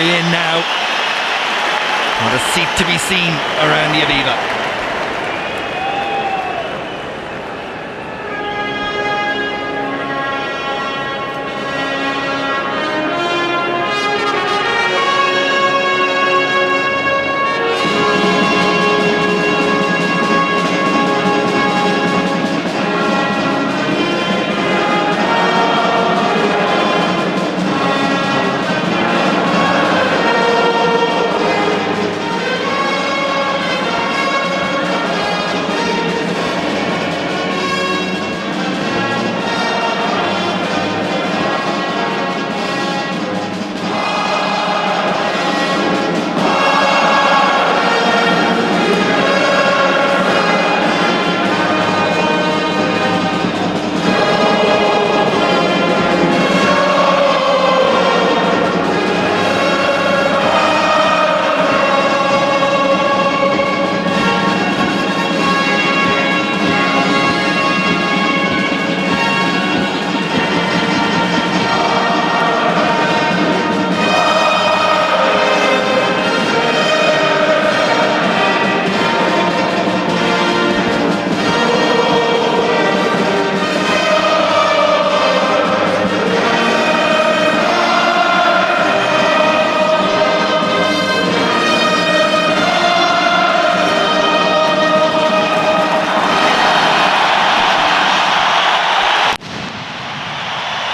in now. Not a seat to be seen around the Aviva.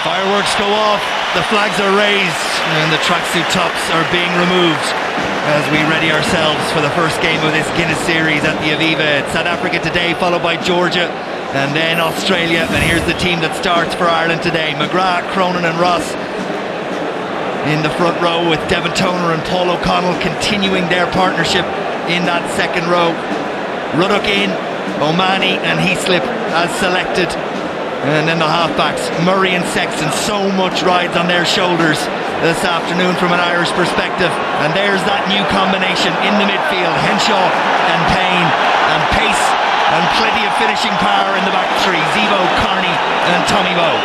Fireworks go off, the flags are raised, and the tracksuit tops are being removed as we ready ourselves for the first game of this Guinness Series at the Aviva. It's South Africa today, followed by Georgia, and then Australia. And here's the team that starts for Ireland today. McGrath, Cronin and Ross in the front row, with Devon Toner and Paul O'Connell continuing their partnership in that second row. Ruddock in, O'Mahony and Heaslip as selected. And then the halfbacks, Murray and Sexton, so much rides on their shoulders this afternoon from an Irish perspective. And there's that new combination in the midfield, Henshaw and Payne, and pace and plenty of finishing power in the back three, Zebo, Carney and Tommy Bowe.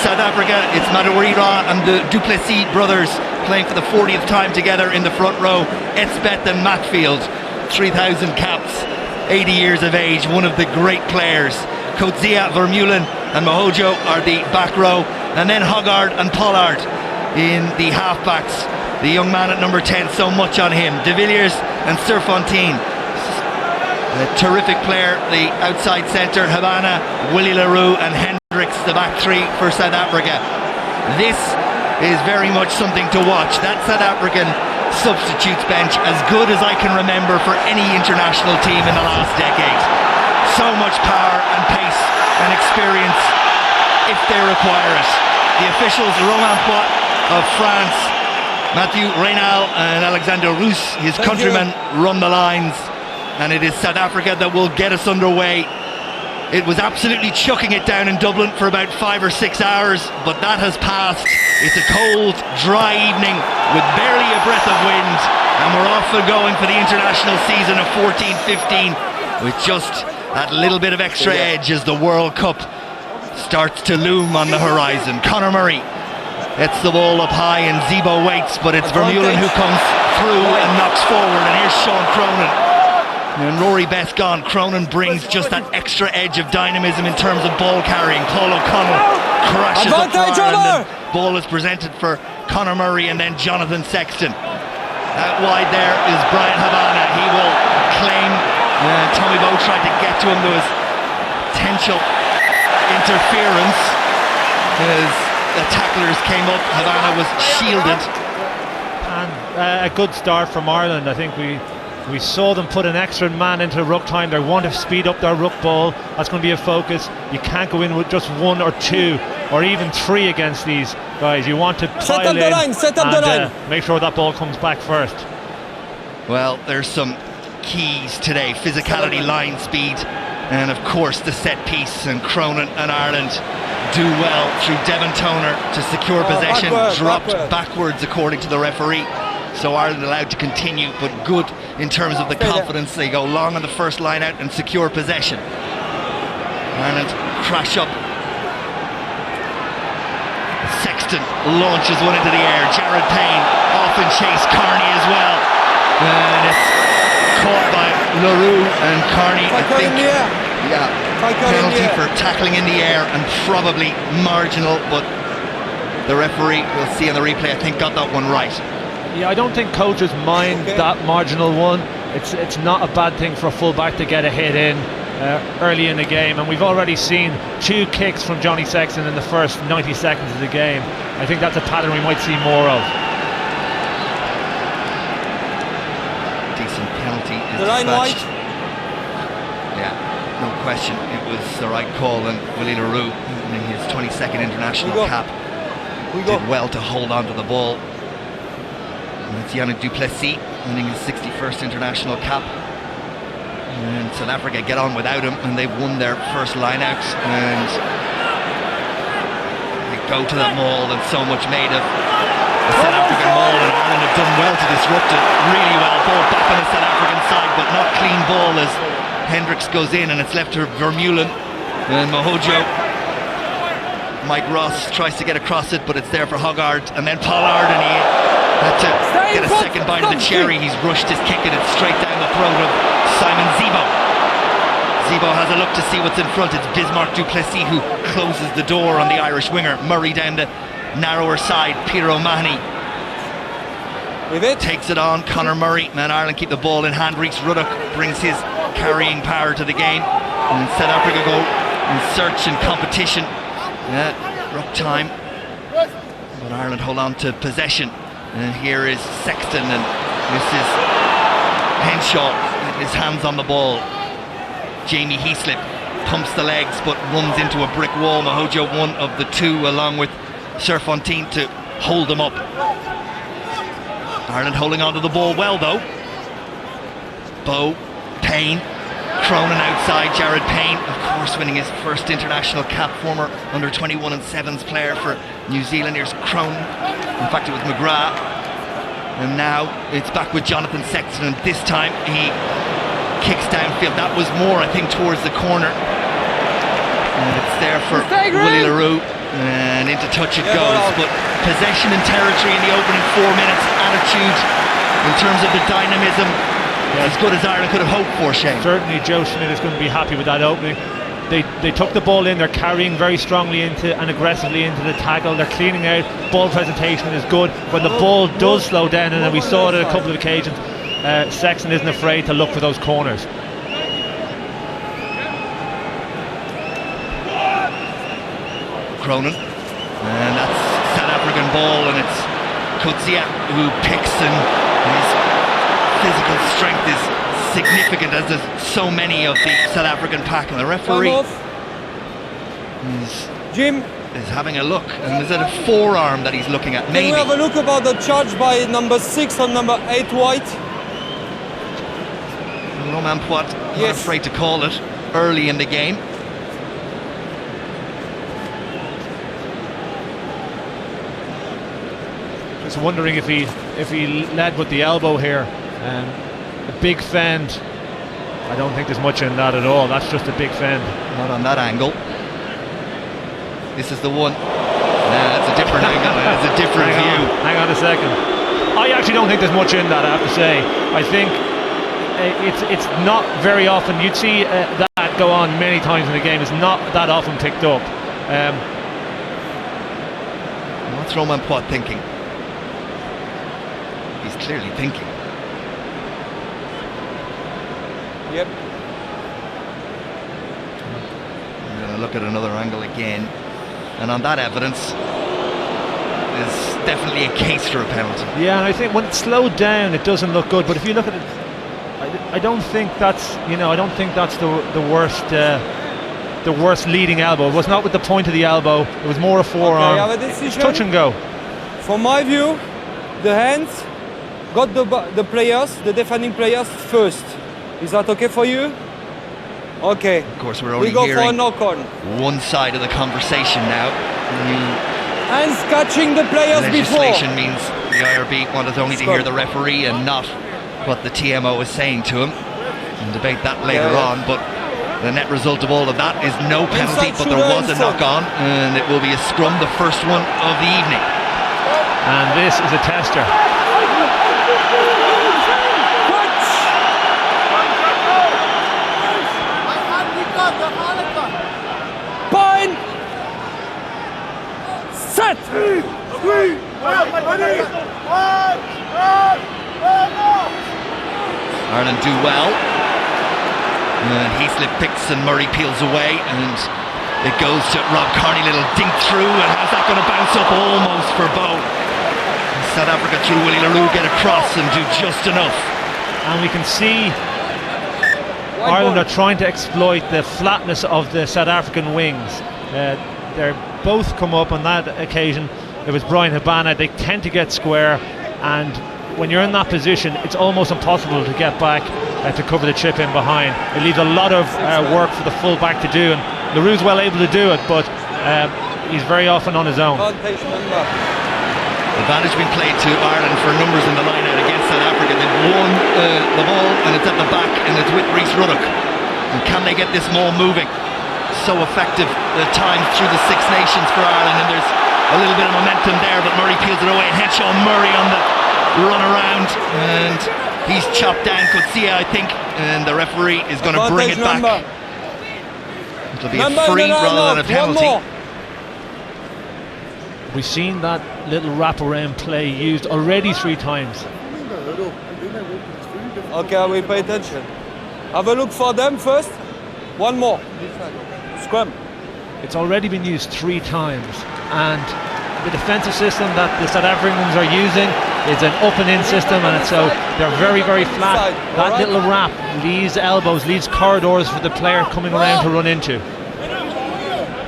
South Africa, it's Madureira and the Duplessis brothers playing for the 40th time together in the front row. Elspeth and Matfield, 3,000 caps, 80 years of age, one of the great players. Coetzee, Vermeulen and Mahojo are the back row, and then Hoggard and Pollard in the halfbacks. The young man at number 10, so much on him. De Villiers and Serfontein, a terrific player. The outside centre, Habana, Willie LaRue and Hendricks, the back three for South Africa. This is very much something to watch. That South African substitutes bench, as good as I can remember for any international team in the last decade. So much power and pace and experience if they require it. The officials, Romain Poit of France, Mathieu Reynal and Alexander Roos, his countrymen, run the lines, and it is South Africa that will get us underway. It was absolutely chucking it down in Dublin for about 5 or 6 hours, but that has passed. It's a cold, dry evening with barely a breath of wind, and we're off and going for the international season of 14-15 with just that little bit of extra edge as the World Cup starts to loom on the horizon. Conor Murray hits the ball up high and Zebo waits, but it's Vermeulen who comes through and knocks forward, and here's Sean Cronin. And Rory Best gone. Cronin brings just that extra edge of dynamism in terms of ball carrying. Paul O'Connell crashes up for Ireland. The ball is presented for Conor Murray and then Jonathan Sexton. Out wide there is Brian Habana. He will claim. Tommy Bowe tried to get to him. There was potential interference as the tacklers came up. Habana was shielded. And a good start from Ireland. I think we saw them put an extra man into ruck time. They want to speed up their ruck ball. That's going to be a focus. You can't go in with just 1 or 2 or even 3 against these guys. You want to pile in and make sure that ball comes back first. Well, there's some keys today: physicality, line speed, and of course the set piece. And Cronin and Ireland do well through Devon Toner to secure possession. Dropped backwards according to the referee, so Ireland allowed to continue, but good in terms of the confidence. They go long on the first line out and secure possession. Ireland crash up. Sexton launches one into the air. Jared Payne off and chase Carney as well. And it's caught by Leroux, and Carney, I think, penalty for tackling in the air and probably marginal, but the referee, we'll see on the replay, I think got that one right. Yeah, I don't think coaches mind that marginal one. It's not a bad thing for a fullback to get a hit in early in the game, and we've already seen 2 kicks from Johnny Sexton in the first 90 seconds of the game. I think that's a pattern we might see more of. Decent penalty is The line dispatched. white. Yeah, no question, it was the right call, and Willie Leroux, in his 22nd international cap, did well to hold on to the ball. And it's Yannick Duplessis winning his 61st international cap. And South Africa get on without him, and they've won their first line out, and they go to that maul that's so much made of the South African maul, and Ireland have done well to disrupt it really well. Ball back on the South African side, but not clean ball as Hendricks goes in, and it's left to Vermeulen and Mahojo. Mike Ross tries to get across it, but it's there for Hoggard, and then Pollard, and he had to get a second bite of the cherry. He's rushed his kick, and it's straight down the throat of Simon Zebo. Zebo has a look to see what's in front. It's Bismarck Duplessis who closes the door on the Irish winger. Murray down the narrower side. Peter O'Mahony takes it on. Conor Murray, and Ireland keep the ball in hand. Reece Ruddock brings his carrying power to the game, and South Africa go in search and competition. Ruck time, but Ireland hold on to possession, and here is Sexton, and this is Henshaw with his hands on the ball. Jamie Heaslip pumps the legs but runs into a brick wall. Mahojo, one of the 2, along with Serfontein, to hold them up. Ireland holding on to the ball well though. Bowe, Payne, Cronin outside. Jared Payne, of course, winning his first international cap, former under 21 and 7s player for New Zealand. Here's Cronin, in fact it was McGrath, and now it's back with Jonathan Sexton, and this time he kicks downfield. That was more, I think, towards the corner, and it's there for Willie Leroux, and into touch it goes. But possession and territory in the opening 4 minutes, attitude in terms of the dynamism, as good as Ireland could have hoped for, Shane. Certainly Joe Schmidt is going to be happy with that opening. They took the ball in, they're carrying very strongly into and aggressively into the tackle, they're cleaning out, ball presentation is good. When the ball does slow down, and we saw it on a couple of occasions, Sexton isn't afraid to look for those corners. Cronin, and that's South African ball, and it's Coetzee who picks, and his physical strength is significant, as there's so many of the South African pack, and the referee is having a look, and is it a forearm that he's looking at? Maybe. Can we have a look about the charge by number 6 and number 8 white? Romain Poit, not afraid to call it early in the game. Just wondering if he led with the elbow here. A big fend. I don't think there's much in that at all. That's just a big fend. Not on that angle. This is the one. Nah, that's a different angle. It's a different view. Hang on a second. I actually don't think there's much in that, I have to say. I think it's not very often. You'd see that go on many times in the game. It's not that often picked up. What's Romain Poit thinking? He's clearly thinking. Yep. I'm going to look at another angle again, and on that evidence, there's definitely a case for a penalty. Yeah, and I think when it's slowed down, it doesn't look good. But if you look at it, I don't think that's the worst. The worst leading elbow. It was not with the point of the elbow. It was more a forearm. Okay, It's touch and go. From my view, the hands got the players, the defending players first. Is that okay for you? Okay. Of course, we're only we go hearing for a knock-on. one side of the conversation now. Hands catching the players Legislation before. means the IRB wanted only to hear the referee and not what the TMO is saying to him. And debate that later on, but the net result of all of that is no penalty, but there was a knock-on, and it will be a scrum, the first one of the evening. And this is a tester. Ireland do well. And Heaslip picks and Murray peels away, and it goes to Rob Kearney, little dink through, and how's that going to bounce up almost for Bow? South Africa through Willie Leroux get across and do just enough. And we can see Ireland are trying to exploit the flatness of the South African wings. They're both come up on that occasion. It was Brian Habana. They tend to get square, and when you're in that position, it's almost impossible to get back to cover the chip in behind. It leaves a lot of work for the full back to do, and Leroux's well able to do it, but he's very often on his own. Advantage being played to Ireland for numbers in the line out against South Africa. They've won the ball, and it's at the back, and it's with Rhys Ruddock. And can they get this ball moving? So effective at times through the Six Nations for Ireland, and there's a little bit of momentum there, but Murray peels it away, and Henshaw Murray on the run around, and he's chopped down Coetzee, I think, and the referee is going to bring it back. It'll be a free rather than a penalty. We've seen that little wraparound play used already 3 times. Okay, I will pay attention. Have a look for them first. One more. Scrum. It's already been used 3 times, and the defensive system that the South Africans are using is an up and in system, and so they're very, very flat. That little wrap leaves elbows, leaves corridors for the player coming around to run into.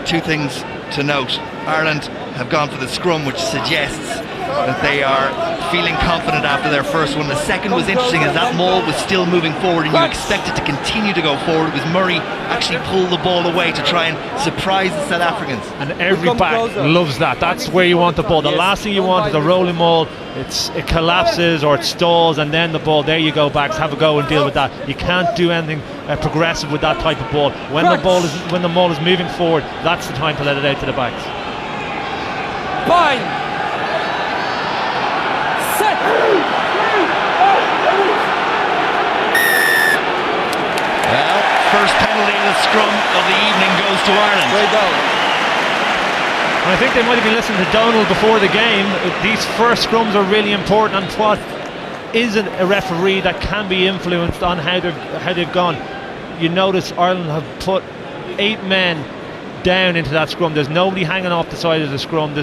2 things to note. Ireland have gone for the scrum, which suggests that they are feeling confident after their first one. The second was interesting, as that maul was still moving forward, and you expect it to continue to go forward. It was Murray actually pulled the ball away to try and surprise the South Africans. And every back loves that. That's where you want the ball. The last thing you want is a rolling maul. It collapses or it stalls, and then the ball, there you go, backs, have a go and deal with that. You can't do anything progressive with that type of ball. When the maul is moving forward, that's the time to let it out to the backs. Fine. Set. Well, first penalty in the scrum of the evening goes to Ireland. Way down. And I think they might have been listening to Donald before the game. These first scrums are really important, and what isn't a referee that can be influenced on how they've gone. You notice Ireland have put 8 men down into that scrum. There's nobody hanging off the side of the scrum. The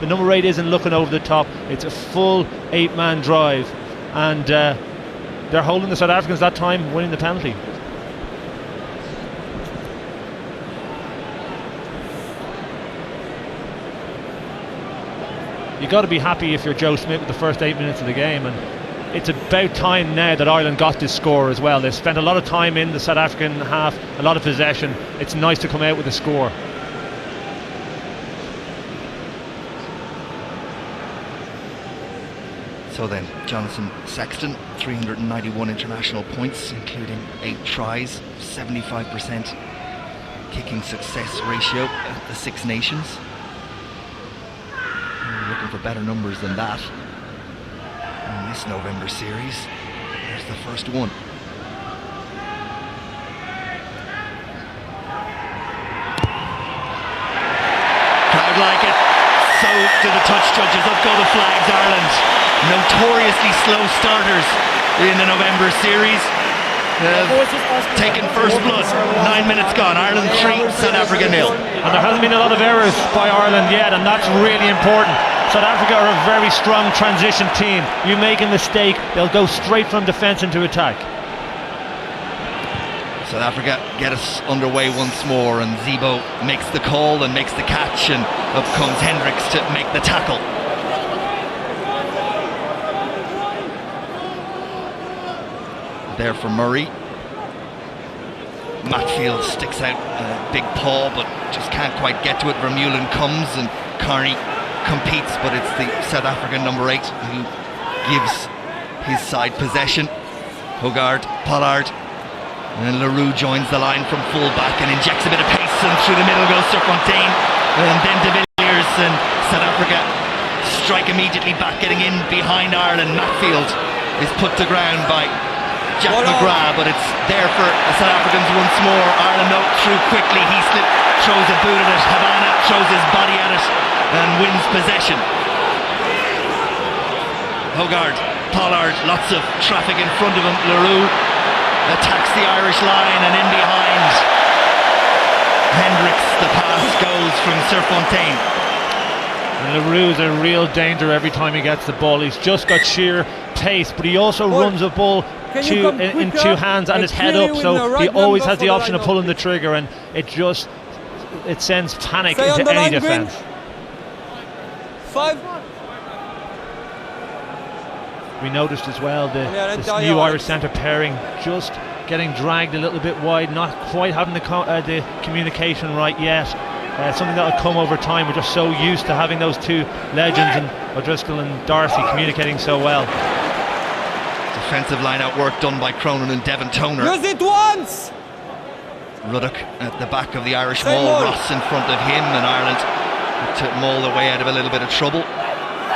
number 8 isn't looking over the top. It's a full 8-man drive, and they're holding the South Africans that time, winning the penalty. You got to be happy if you're Joe Smith with the first 8 minutes of the game, and it's about time now that Ireland got this score as well. They spent a lot of time in the South African half, a lot of possession. It's nice to come out with a score. So then, Jonathan Sexton, 391 international points, including 8 tries, 75% kicking success ratio at the Six Nations. We're looking for better numbers than that in this November series. There's the first one. Crowd like it. So do the touch judges. Up go the flags, Ireland. Notoriously slow starters in the November series. Taken first blood. 9 minutes gone. Ireland 3, South Africa 0. And there hasn't been a lot of errors by Ireland yet, and that's really important. South Africa are a very strong transition team. You make a mistake, they'll go straight from defence into attack. South Africa get us underway once more, and Zebo makes the call and makes the catch, and up comes Hendricks to make the tackle. There for Murray. Matfield sticks out a big paw, but just can't quite get to it. Vermeulen comes, and Kearney competes, but it's the South African number 8 who gives his side possession. Hogard, Pollard, and Leroux joins the line from full back and injects a bit of pace, and through the middle goes Serfontein, and then De Villiers, and South Africa strike immediately back, getting in behind Ireland. Matfield is put to ground by Jack McGrath, but it's there for the South Africans once more. Ireland out through quickly. Heaslip throws a boot at it. Habana throws his body at it and wins possession. Hogard, Pollard, lots of traffic in front of him. Leroux attacks the Irish line, and in behind Hendricks, the pass goes from Serfontaine. And LaRue is a real danger every time he gets the ball. He's just got sheer pace, but he also runs the ball in two hands and his head up, so he always has the option of pulling the trigger, and it sends panic into any defence. 5. We noticed as well this new Irish centre pairing just getting dragged a little bit wide, not quite having the communication right yet. Something that'll come over time. We're just so used to having those two legends, and O'Driscoll and Darcy communicating so well. Defensive line-out work done by Cronin and Devon Toner. Use it once! Ruddock at the back of the Irish wall, Ross in front of him, and Ireland to maul their way out of a little bit of trouble.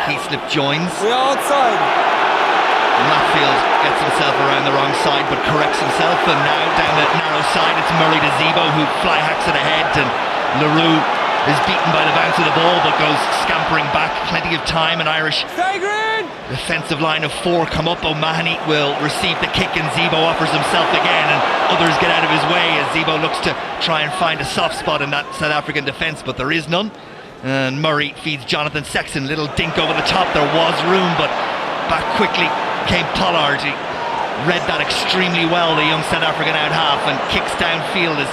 Heaslip joins. We are outside. Matfield gets himself around the wrong side but corrects himself, and now down the narrow side it's Murray to Zebo, who fly hacks it ahead, and LaRue is beaten by the bounce of the ball but goes scampering back. Plenty of time, and Irish defensive line of 4 come up. O'Mahony will receive the kick, and Zebo offers himself again, and others get out of his way as Zebo looks to try and find a soft spot in that South African defence, but there is none. And Murray feeds Jonathan Sexton, little dink over the top. There was room, but back quickly came Pollard. He read that extremely well, the young South African out half, and kicks downfield as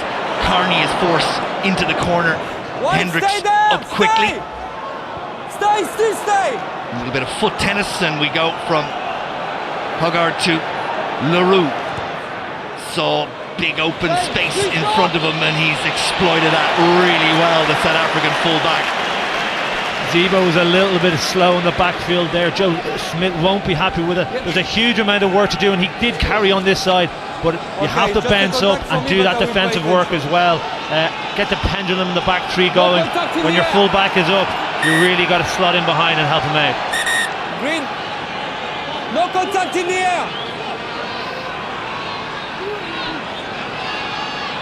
Carney is forced into the corner. Hendricks up quickly. Stay. A little bit of foot tennis, and we go from Hoggard to LaRue. Saw big open space in front of him, and he's exploited that really well, the South African fullback. Zebo was a little bit slow in the backfield there. Joe Schmidt won't be happy with it. There's a huge amount of work to do, and he did carry on this side, but you have to bounce up and do that defensive work as well. Get the pendulum in the back three going. When your fullback is up, you really got to slot in behind and help him out. Green. No contact in the air.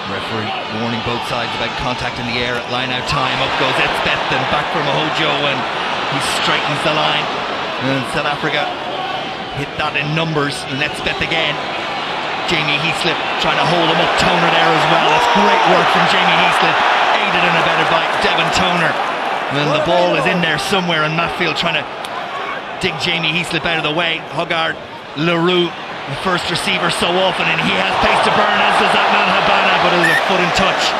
Referee warning both sides about contact in the air at line out time. Up goes Etzbeth, and back from Mahojo, and he straightens the line. And South Africa hit that in numbers, and Etzbeth again. Jamie Heaslip trying to hold him up. Toner there as well. That's great work from Jamie Heaslip, aided and abetted by Devon Toner. And the ball is in there somewhere, and Matfield trying to dig Jamie Heaslip out of the way. Hoggard, LaRue, the first receiver so often, and he has pace to burn, as does that man Habana, but it was a foot in touch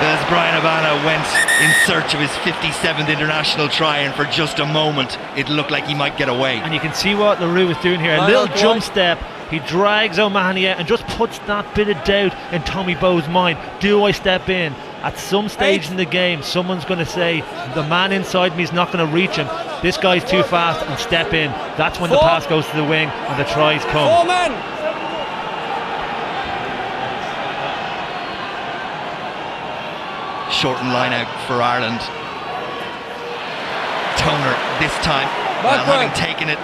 as Brian Habana went in search of his 57th international try, and for just a moment it looked like he might get away. And you can see what LaRue is doing here, a little jump step. He drags O'Mahony out and just puts that bit of doubt in Tommy Bowe's mind. Do I step in? At some stage in the game, someone's going to say, the man inside me is not going to reach him. This guy's too fast, and step in. That's when the pass goes to the wing and the tries come. 4 men. Shortened line out for Ireland. Toner this time, well, having taken it,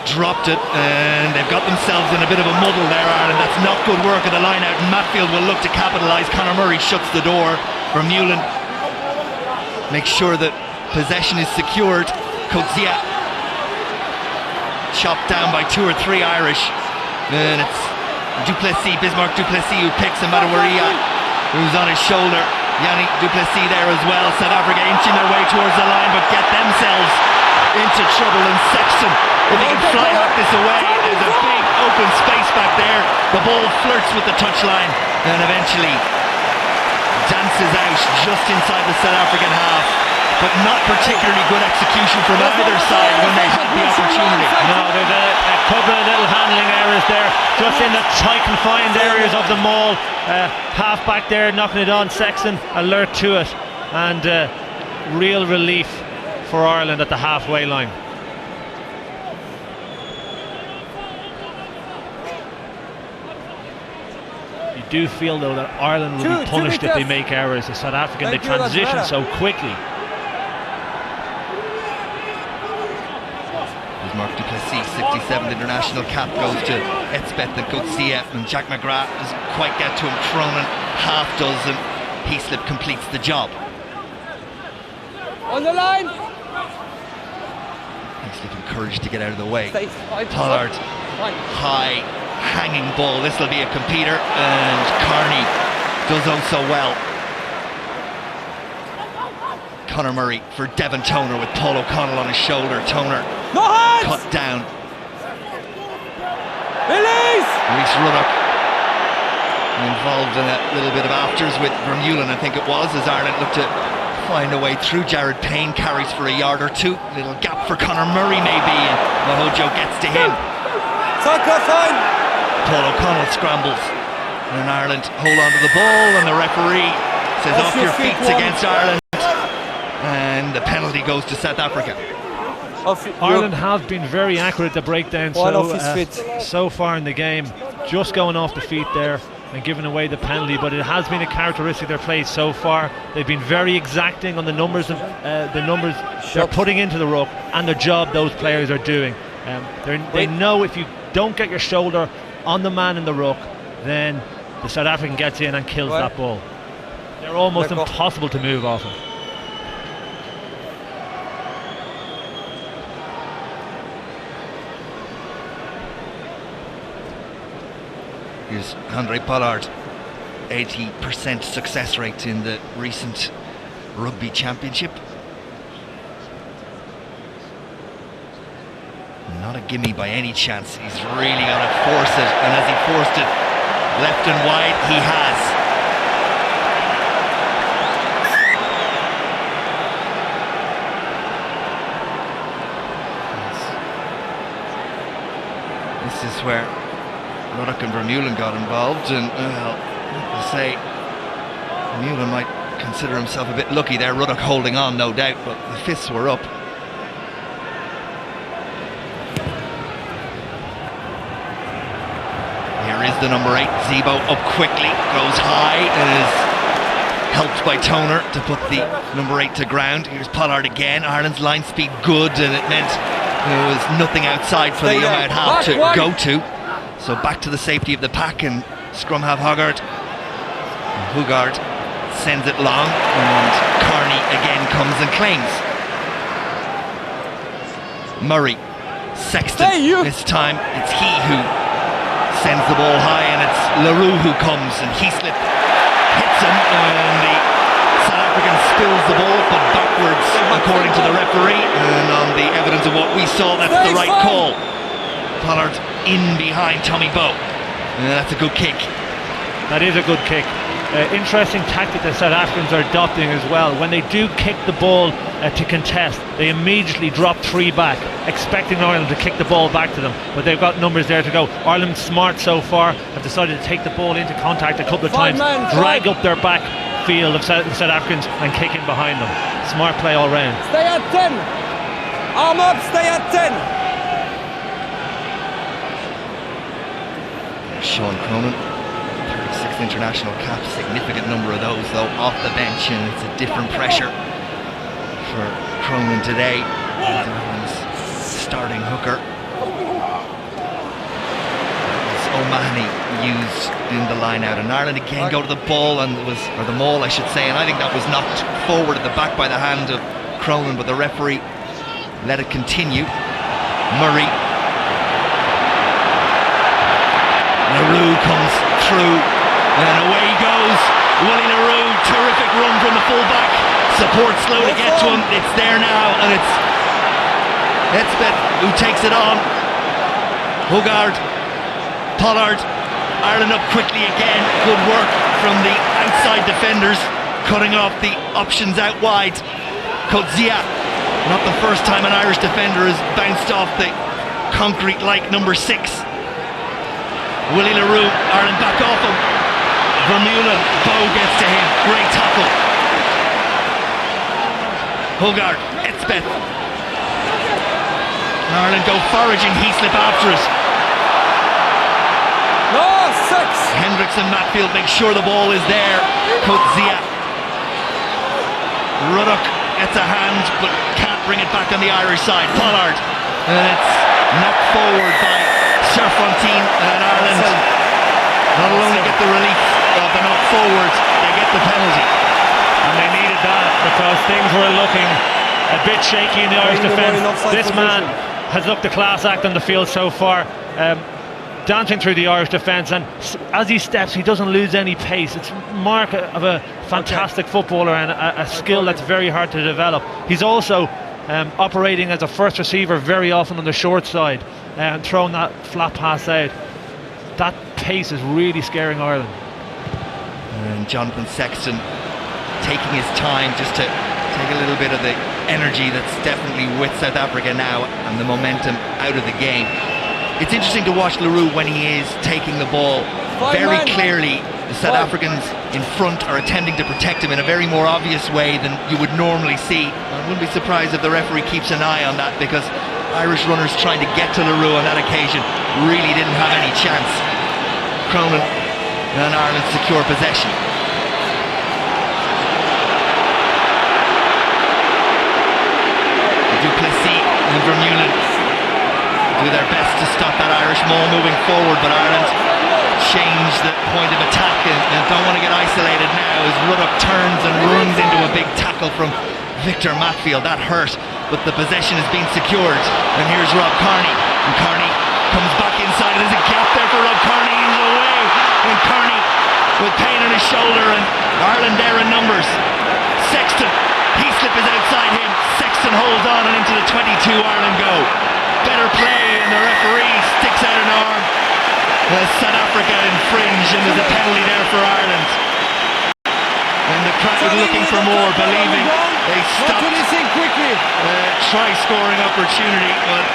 dropped it, and they've got themselves in a bit of a muddle there, Ireland. That's not good work at the line out, and Matfield will look to capitalise. Conor Murray shuts the door. Vermeulen makes sure that possession is secured. Coetzee chopped down by 2 or 3 Irish, and it's Bismarck Duplessis who picks him. Madawaria, who's on his shoulder. Yannick Duplessis there as well. South Africa inching their way towards the line, but get themselves into trouble, and Sexton, if he can fly hack this away, there's a big open space back there. The ball flirts with the touchline and eventually dances out just inside the South African half, but not particularly good execution from either side when they had the opportunity. No, there's a couple of little handling errors there, just in the tight confined areas of the maul. Half back there knocking it on. Sexton alert to it, and real relief for Ireland at the halfway line. You do feel though that Ireland will be punished if they make errors. The South African, they transition so quickly. Mark Duplessis, 67th international cap, goes to Etzbeth and Coetzee, and Jack McGrath doesn't quite get to him. Cronin half does, and Heaslip completes the job. On the line. Heaslip encouraged to get out of the way. Pollard high, hanging ball. This will be a completer, and Carney does so well. Conor Murray for Devon Toner with Paul O'Connell on his shoulder. Toner No hands! cut down. Release! Rhys Ruddock involved in a little bit of afters with Vermeulen, I think it was, as Ireland looked to find a way through. Jared Payne carries for a yard or two. Little gap for Conor Murray maybe, and Mahojo gets to him. Soccer fine! Paul O'Connell scrambles, and Ireland hold on to the ball, and the referee says off your feet against Ireland, and the penalty goes to South Africa. Ireland have been very accurate at the breakdown so far in the game, just going off the feet there and giving away the penalty, but it has been a characteristic of their play so far. They've been very exacting on the numbers they're putting into the ruck and the job those players are doing. They know if you don't get your shoulder on the man in the ruck, then the South African gets in and kills that ball. They're almost impossible to move off of. Here's Andre Pollard, 80% success rate in the recent Rugby Championship. Not a gimme by any chance. He's really going to force it, and as he forced it left and wide, he has. This is where Ruddock and Vermeulen got involved, and well, I say Vermeulen might consider himself a bit lucky there. Ruddock holding on, no doubt, but the fists were up. Here is the number 8, Zebo, up quickly, goes high, and is helped by Toner to put the number 8 to ground. Here's Pollard again. Ireland's line speed good, and it meant there was nothing outside for the young out half to go to. So back to the safety of the pack, and scrum half Hoggard. Hugard sends it long, and Carney again comes and claims. Murray, Sexton, this time it's he who sends the ball high, and it's LaRue who comes, and Heaslip hits him, and the South African spills the ball, but backwards according to the referee, and on the evidence of what we saw, that's the right call. Pollard in behind Tommy Bowe. That's a good kick. That is a good kick. Interesting tactic the South Africans are adopting as well. When they do kick the ball to contest, they immediately drop 3 back, expecting Ireland to kick the ball back to them, but they've got numbers there to go. Ireland, smart so far, have decided to take the ball into contact a couple of times, drag up their back field of South Africans and kick in behind them. Smart play all round. Stay at 10! Arm up, stay at 10! Sean Cronin, 36th international cap, significant number of those though off the bench, and it's a different pressure for Cronin today. Starting hooker. It's O'Mahony used in the line out, and Ireland again go to the ball, and or the maul I should say, and I think that was knocked forward at the back by the hand of Cronin, but the referee let it continue. Murray. LaRue comes through, and away he goes. Willie LaRue, terrific run from the fullback. Support slow to get to him. It's there now, and it's Elspeth who takes it on. Hugard, Pollard, Ireland up quickly again. Good work from the outside defenders, cutting off the options out wide. Coetzee, not the first time an Irish defender has bounced off the concrete like number 6. Willie LaRue, Ireland back off him. Vermeulen, Bowe gets to him. Great tackle. Hugard, Elspeth. Ireland go foraging, Heaslip after it. No, 6! Hendricks and Matfield make sure the ball is there. Coetzee. Ruddock gets a hand, but can't bring it back on the Irish side. Pollard, and it's knocked forward by Serfontein, and Ireland not only get the relief of the knock forward, they get the penalty. And they needed that because things were looking a bit shaky in the Irish defence. This man has looked a class act on the field so far. dancing through the Irish defence, and as he steps, he doesn't lose any pace. It's mark of a fantastic footballer and a skill that's very hard to develop. He's also operating as a first receiver very often on the short side and throwing that flat pass out. That pace is really scaring Ireland. And Jonathan Sexton taking his time just to take a little bit of the energy that's definitely with South Africa now and the momentum out of the game. It's interesting to watch le Roux when he is taking the ball. Very clearly the South Africans in front are attempting to protect him in a very more obvious way than you would normally see. I wouldn't be surprised if the referee keeps an eye on that, because Irish runners trying to get to le Roux on that occasion really didn't have any chance. Cronin and Ireland secure possession. Du Plessis and Vermeulen do their best to stop that Irish maul moving forward, but Ireland change the point of attack and don't want to get isolated now as Ruddock turns and runs into a big tackle from Victor Matfield. That hurt, but the possession has been secured, and here's Rob Kearney, and Kearney comes back inside. There's a gap there for Rob Kearney. He's away, and Kearney with pain on his shoulder, and Ireland there in numbers. Sexton, Heaslip is outside him. Sexton holds on, and into the 22 Ireland go. Better play, and the referee sticks out an arm. South Africa infringe, and there's a penalty there for Ireland. And the crowd looking for more, believing they stopped try scoring opportunity, but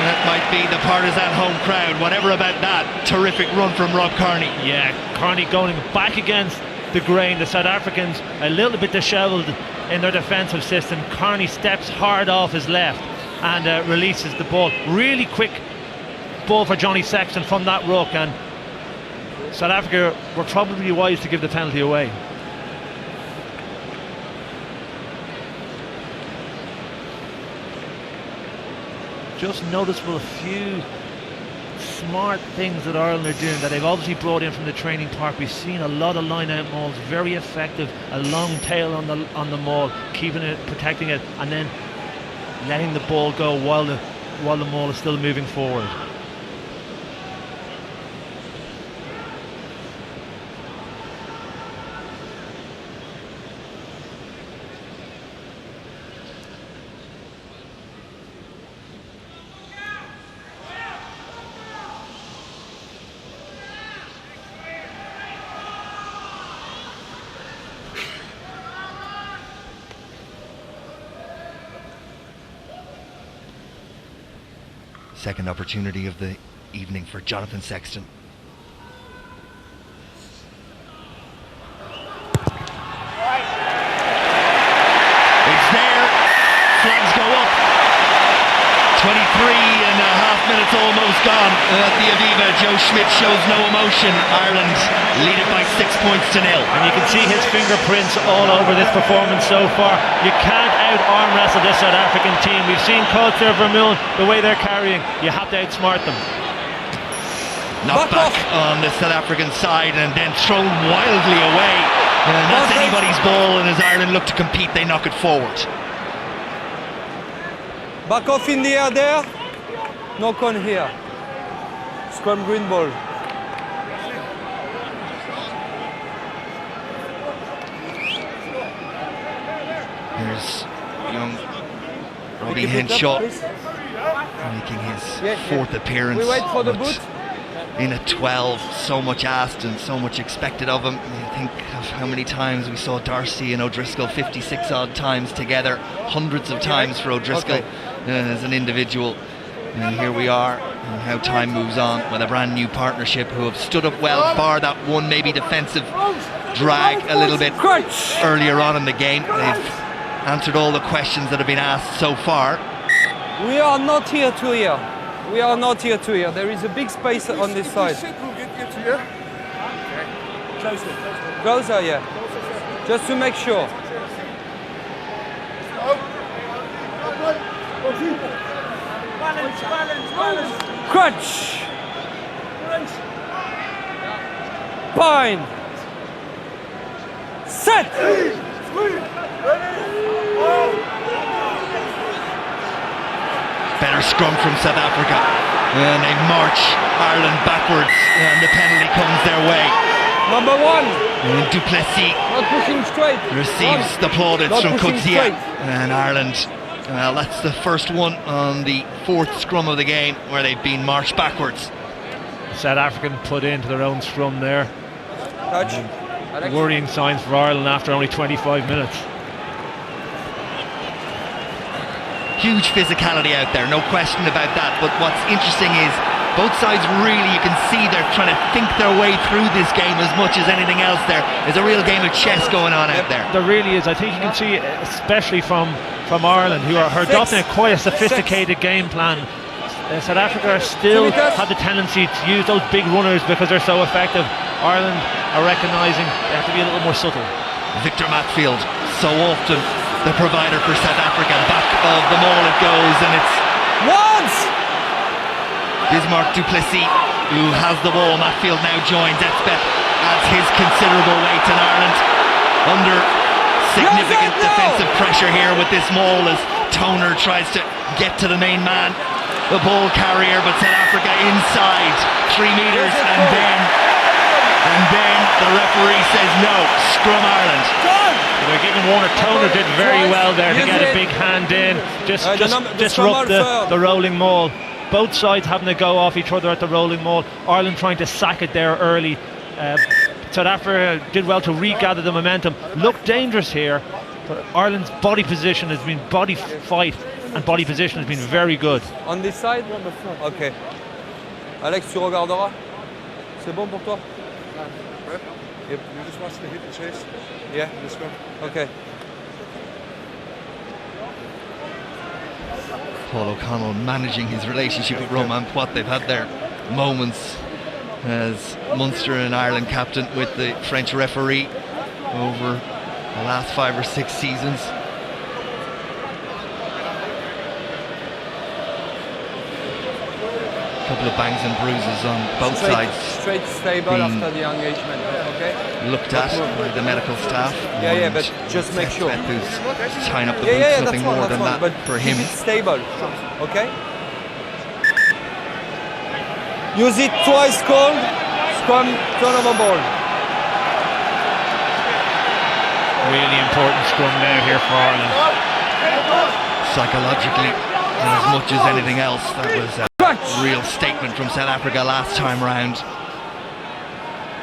that might be the partisan home crowd. Whatever about that, terrific run from Rob Kearney. Yeah, Kearney going back against the grain. The South Africans a little bit dishevelled in their defensive system. Kearney steps hard off his left and releases the ball. Really quick ball for Johnny Sexton from that ruck, and South Africa were probably wise to give the penalty away. Just noticeable a few smart things that Ireland are doing that they've obviously brought in from the training park. We've seen a lot of line-out mauls, very effective, a long tail on the maul, keeping it, protecting it, and then letting the ball go while the maul is still moving forward. Second opportunity of the evening for Jonathan Sexton. It's there. Flags go up. 23.5 minutes almost gone at the Aviva. Joe Schmidt shows no emotion. Ireland lead it by 6 points to 0. And you can see his fingerprints all over this performance so far. You can't arm wrestle this South African team. We've seen Coetzee, Vermeulen, the way they're carrying. You have to outsmart them. Knocked back on the South African side and then thrown wildly away. And that's anybody's ball, and as Ireland look to compete, they knock it forward. Back off in the air there. Knock on here. Scrum green ball. Here's young Robbie Henshaw making his fourth appearance. We wait for the boot. In a 12, so much asked and so much expected of him. You think of how many times we saw Darcy and O'Driscoll 56 odd times together, hundreds of times for O'Driscoll as an individual. And here we are, and how time moves on with a brand new partnership who have stood up well, bar that one maybe defensive drag a little bit earlier on in the game. They've answered all the questions that have been asked so far. We are not here to hear. We are not here to hear. There is a big space on this side. Closer, yeah. Just to make sure. Crunch. Pine. Set. Better scrum from South Africa. And they march Ireland backwards, and the penalty comes their way. Number 1. And Duplessis Not pushing straight. receives the plaudits Not from pushing Coetzee. straight. And Ireland, well, that's the first one on the 4th scrum of the game where they've been marched backwards. South African put into their own scrum there. Touch. Alex. Worrying signs for Ireland after only 25 minutes. Huge physicality out there, no question about that. But what's interesting is both sides really, you can see they're trying to think their way through this game as much as anything else. There's a real game of chess going on out there. There really is. I think you can see, especially from Ireland, who are adopting quite a sophisticated game plan. South Africa still have the tendency to use those big runners because they're so effective. Ireland are recognising they have to be a little more subtle. Victor Matfield, so often the provider for South Africa. Back of the maul it goes, and it's Once! Bismarck Duplessis who has the ball. Matfield now joins. Elspeth adds his considerable weight, in Ireland under significant defensive pressure here with this maul as Toner tries to get to the main man, the ball carrier, but South Africa inside 3 meters, and then the referee says no, scrum Ireland. They're giving Warner. Toner did very well there to get a big hand in, just disrupt the rolling maul. Both sides having to go off each other at the rolling maul. Ireland trying to sack it there early. South Africa did well to regather the momentum. Looked dangerous here, but Ireland's body position has been, body fight and body position has been very good. On this side? Ok. Alex, tu regarderas. C'est bon pour toi? You just watch the hit and chase. Yeah. This one. Okay. Paul O'Connell managing his relationship with Romain Poit. They've had their moments as Munster and Ireland captain with the French referee over the last 5 or 6 seasons. A couple of bangs and bruises on both sides. Straight stable after the engagement. Okay. Looked at by the medical staff. Yeah, but just make sure. Who's tying up the boots, Yeah, nothing more than that but for him. keep it stable. Okay. Use it twice cold. Scrum, turn over ball. Really important scrum now here for Ireland. Psychologically, as much as anything else, that was a real statement from South Africa last time round.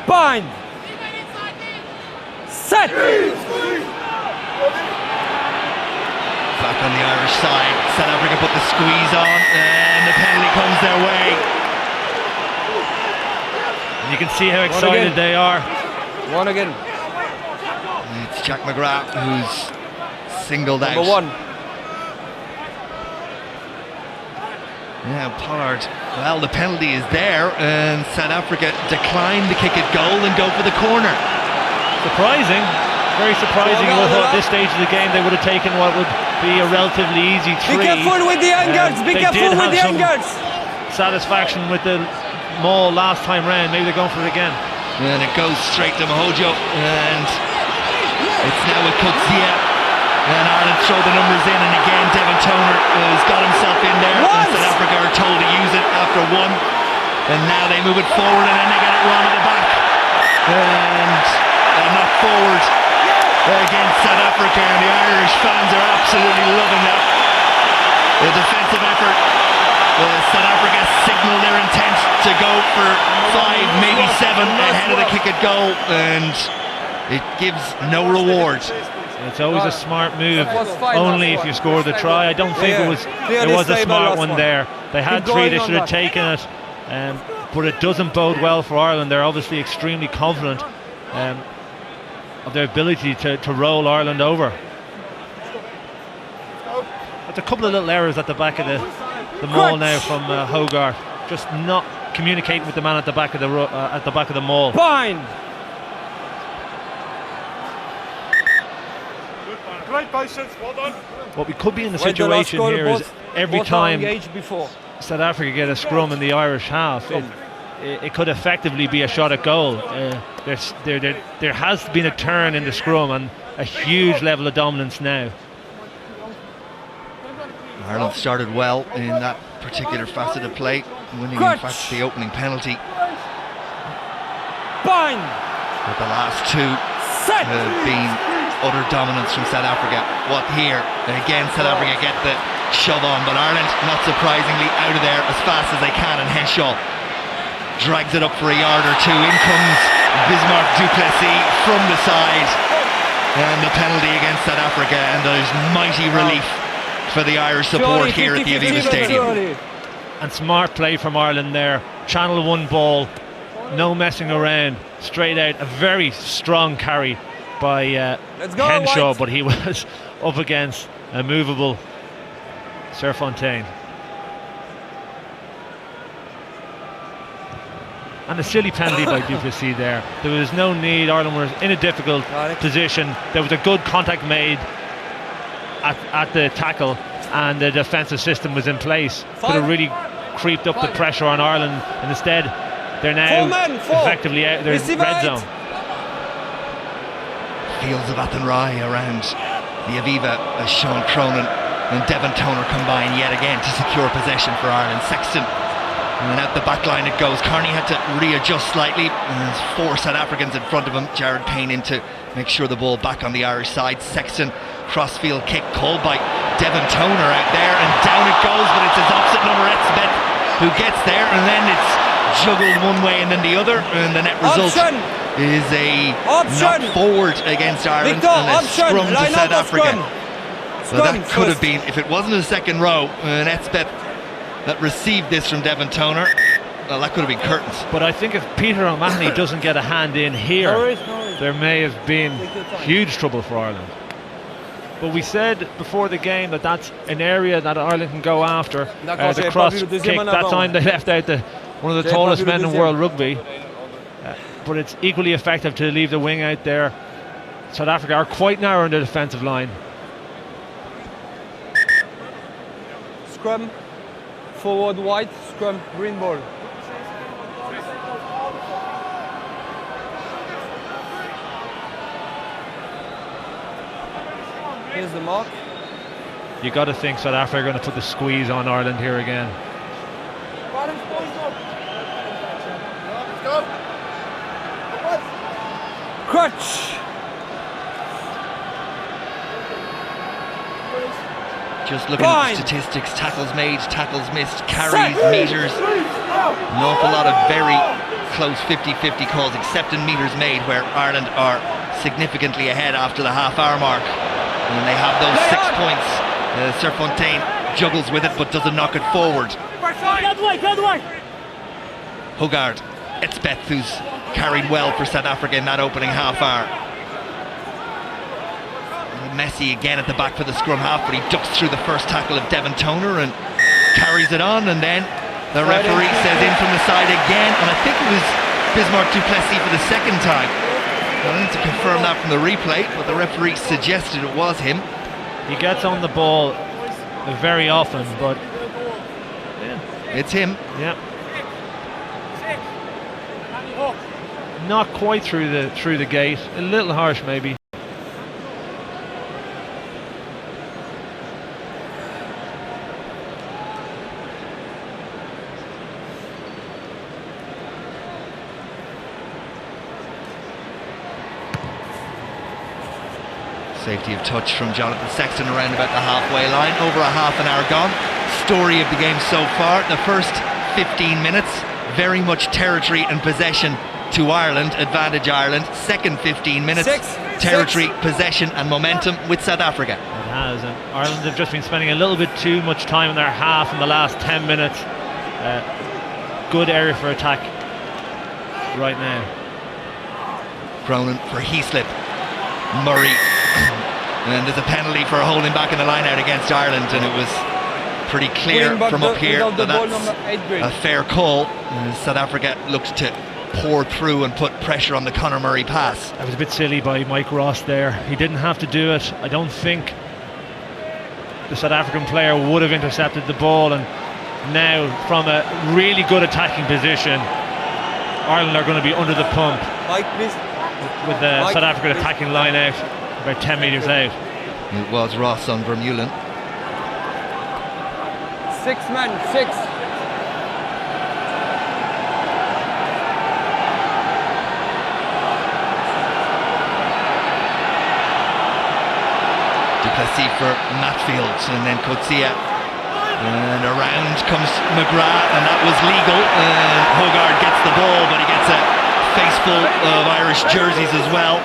Bind. Set. Back on the Irish side, South Africa put the squeeze on, and the penalty comes their way. You can see how excited they are. One again. It's Jack McGrath who's singled out. Number 1. Yeah, Pollard. Well, the penalty is there, and South Africa decline to kick it goal and go for the corner. Surprising, very surprising. At this stage of the game, they would have taken what would be a relatively easy 3. Be careful with the angles. Be careful with the angles. Satisfaction with the maul last time round. Maybe they're going for it again. And it goes straight to Mahojo, and it's now with Coetzee. And Ireland throw the numbers in, and again Devon Toner has got himself in there. And South Africa are told to use it after 1. And now they move it forward, and then they get it wrong at the back. And knock forward against South Africa, and the Irish fans are absolutely loving that. The defensive effort. South Africa signal their intent to go for 5, maybe 7 ahead of the kick at goal, and it gives no reward. It's always a smart move, only if you score the try. I don't think it was a smart one there. They had 3, they should have taken it, but it doesn't bode well for Ireland. They're obviously extremely confident of their ability to roll Ireland over. There's a couple of little errors at the back of the maul now from Hogarth, just not communicating with the man at the back of the maul. Bind. Great patience, well done. What we could be in the situation here is every time before South Africa get a scrum in the Irish half, it could effectively be a shot at goal. There has been a turn in the scrum and a huge level of dominance now. Ireland started well in that particular facet of play, winning in fact the opening penalty. Point. But the last two have been utter dominance from South Africa. What here? Again, South Africa get the shove on, but Ireland, not surprisingly, out of there as fast as they can, and Henshaw drags it up for a yard or two. In comes Bismarck du Plessis from the side, and the penalty against South Africa, and there's mighty relief for the Irish support here at the Aviva Stadium. And smart play from Ireland there. Channel 1 ball, no messing around, straight out. A very strong carry by Henshaw, White. but he was up against a movable Serfontein. And a silly penalty by du Plessis there. There was no need. Ireland were in a difficult position. There was a good contact made at the tackle, and the defensive system was in place. Could have really creeped up the pressure on Ireland, and instead they're now effectively out of their red zone. Fields of Athenry around the Aviva as Sean Cronin and Devon Toner combine yet again to secure possession for Ireland. Sexton, and out the back line it goes. Carney had to readjust slightly, and there's 4 South Africans in front of him. Jared Payne in to make sure the ball back on the Irish side. Sexton, crossfield kick called by Devon Toner out there, and down it goes, but it's his opposite number, Etzebeth, who gets there, and then it's juggled one way and then the other, and the net result is a knock forward against Ireland and a scrum to South Africa. So that could have been, if it wasn't a second row, and Etzebeth that received this from Devon Toner, well, that could have been curtains. But I think if Peter O'Mahony doesn't get a hand in here, there may have been huge trouble for Ireland. But we said before the game that that's an area that Ireland can go after. The cross kick, that time they left out one of the tallest men in world rugby. But it's equally effective to leave the wing out there. South Africa are quite narrow in the defensive line. Scrum, forward white, scrum, green ball. Here's the mark. You got to think South Africa are going to put the squeeze on Ireland here again. Crutch. Just looking at the statistics, tackles made, tackles missed, carries, meters, an awful lot of very close 50-50 calls, except in meters made, where Ireland are significantly ahead after the half-hour mark. And they have those 6 points. Serfontein juggles with it but doesn't knock it forward. Hogard, Etzebeth, who's carried well for South Africa in that opening half-hour. Messi again at the back for the scrum half, but he ducks through the first tackle of Devon Toner and carries it on, and then the referee says in from the side again, and I think it was Bismarck du Plessis for the second time. I need to confirm that from the replay, but the referee suggested it was him. He gets on the ball very often, but it's him. Yeah. Not quite through the gate. A little harsh maybe. Safety of touch from Jonathan Sexton around about the halfway line. Over a half an hour gone. Story of the game so far. The first 15 minutes, very much territory and possession to Ireland, advantage Ireland. Second 15 minutes, territory, possession and momentum with South Africa. It has, and Ireland have just been spending a little bit too much time in their half in the last 10 minutes. Good area for attack right now. Cronin for Heaslip. Murray. And there's a penalty for holding back in the line out against Ireland, and it was pretty clear from up here that that's a fair call. South Africa looked to pour through and put pressure on the Conor Murray pass. That was a bit silly by Mike Ross there. He didn't have to do it. I don't think the South African player would have intercepted the ball, and now from a really good attacking position, Ireland are going to be under the pump. Mike, please. With the South African attacking line out, about 10 metres out. It was Ross on Vermeulen. 6 men, 6. Duplessis for Matfield, and then Coetzee. And around comes McGrath, and that was legal. And Hogarth gets the ball, but he gets a face full of Irish jerseys as well.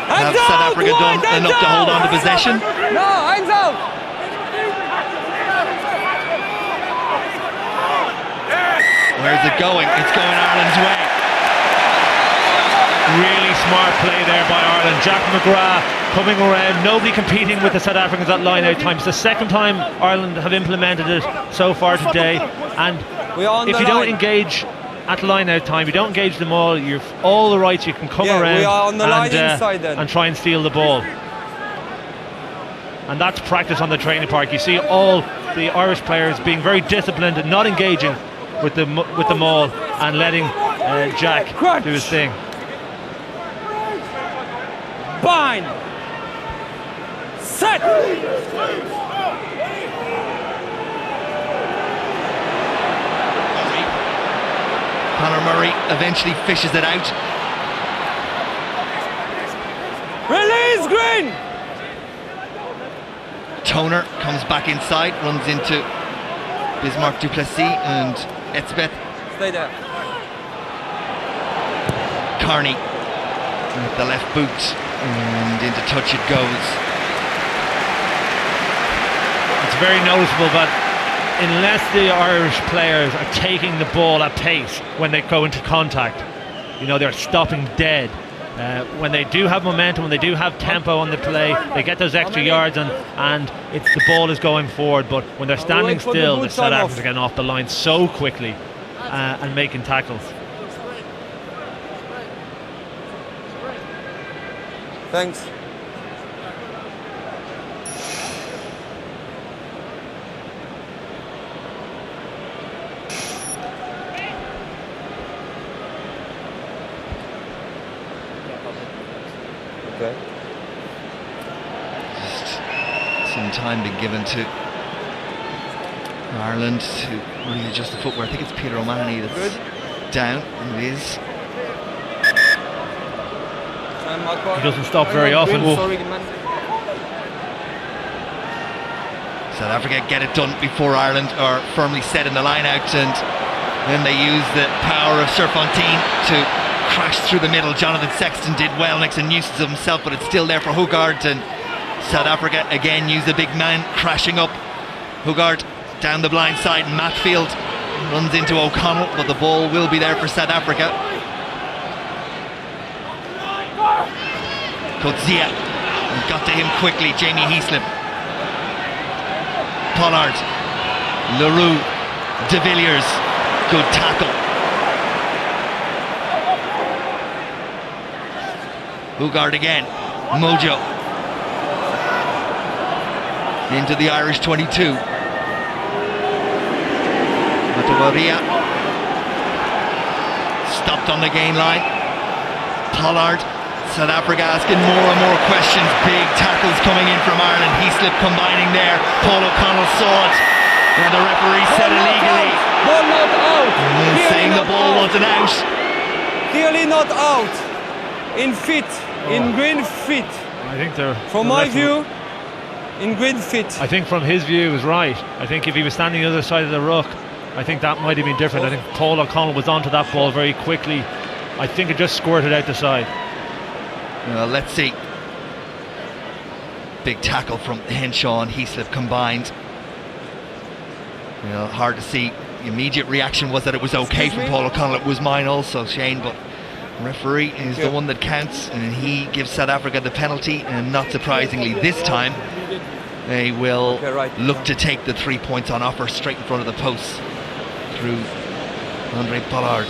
Have South Africa done enough to hold on to possession? No, hands out. Where's it going? It's going Ireland's way. Really smart play there by Ireland. Jack McGrath coming around, nobody competing with the South Africans at line-out time. It's the second time Ireland have implemented it so far today, and if you don't engage at line-out time, you don't engage them all, you've all the rights, you can come around we are on the line inside then. and try and steal the ball. And that's practice on the training park. You see all the Irish players being very disciplined and not engaging with the maul and letting Jack do his thing. Bind. Set. Conor Murray eventually fishes it out. Release Green. Toner comes back inside, runs into Bismarck Duplessis and Etzebeth. Stay there. Carney with the left boot, and into touch it goes. It's very noticeable that unless the Irish players are taking the ball at pace when they go into contact, you know, they're stopping dead. When they do have momentum, when they do have tempo on the play, they get those extra yards, and it's the ball is going forward. But when they're standing still, the South Africans are getting off the line so quickly and making tackles. Thanks. Okay. Just some time being given to Ireland to readjust the footwear. I think it's Peter O'Mahony that's down, and it is. He doesn't stop very often. South Africa get it done before Ireland are firmly set in the line out, and then they use the power of Serfontein to crash through the middle. Jonathan Sexton did well, makes a nuisance of himself, but it's still there for Hogarth, and South Africa again use the big man crashing up. Hogarth down the blind side, and Matfield runs into O'Connell, but the ball will be there for South Africa. Coetzee got to him quickly, Jamie Heaslip. Pollard, Leroux, De Villiers, good tackle. Hogarth again, Mojo into the Irish 22. Matawaria stopped on the gain line. Pollard, South Africa asking more and more questions. Big tackles coming in from Ireland. Heaslip combining there. Paul O'Connell saw it, and the referee said illegally. Ball not out. Saying the ball wasn't out. Clearly not out. In feet. In green feet. I think they're. From my view, in green feet. I think from his view, he was right. I think if he was standing the other side of the ruck, I think that might have been different. I think Paul O'Connell was onto that ball very quickly. I think it just squirted out the side. Well, let's see. Big tackle from Henshaw and Heaslip combined. You know, hard to see. The immediate reaction was that it was okay from Paul O'Connell. It was mine also, Shane, but the referee is the one that counts, and he gives South Africa the penalty, and not surprisingly this time they will look to take the 3 points on offer straight in front of the posts through Andre Pollard.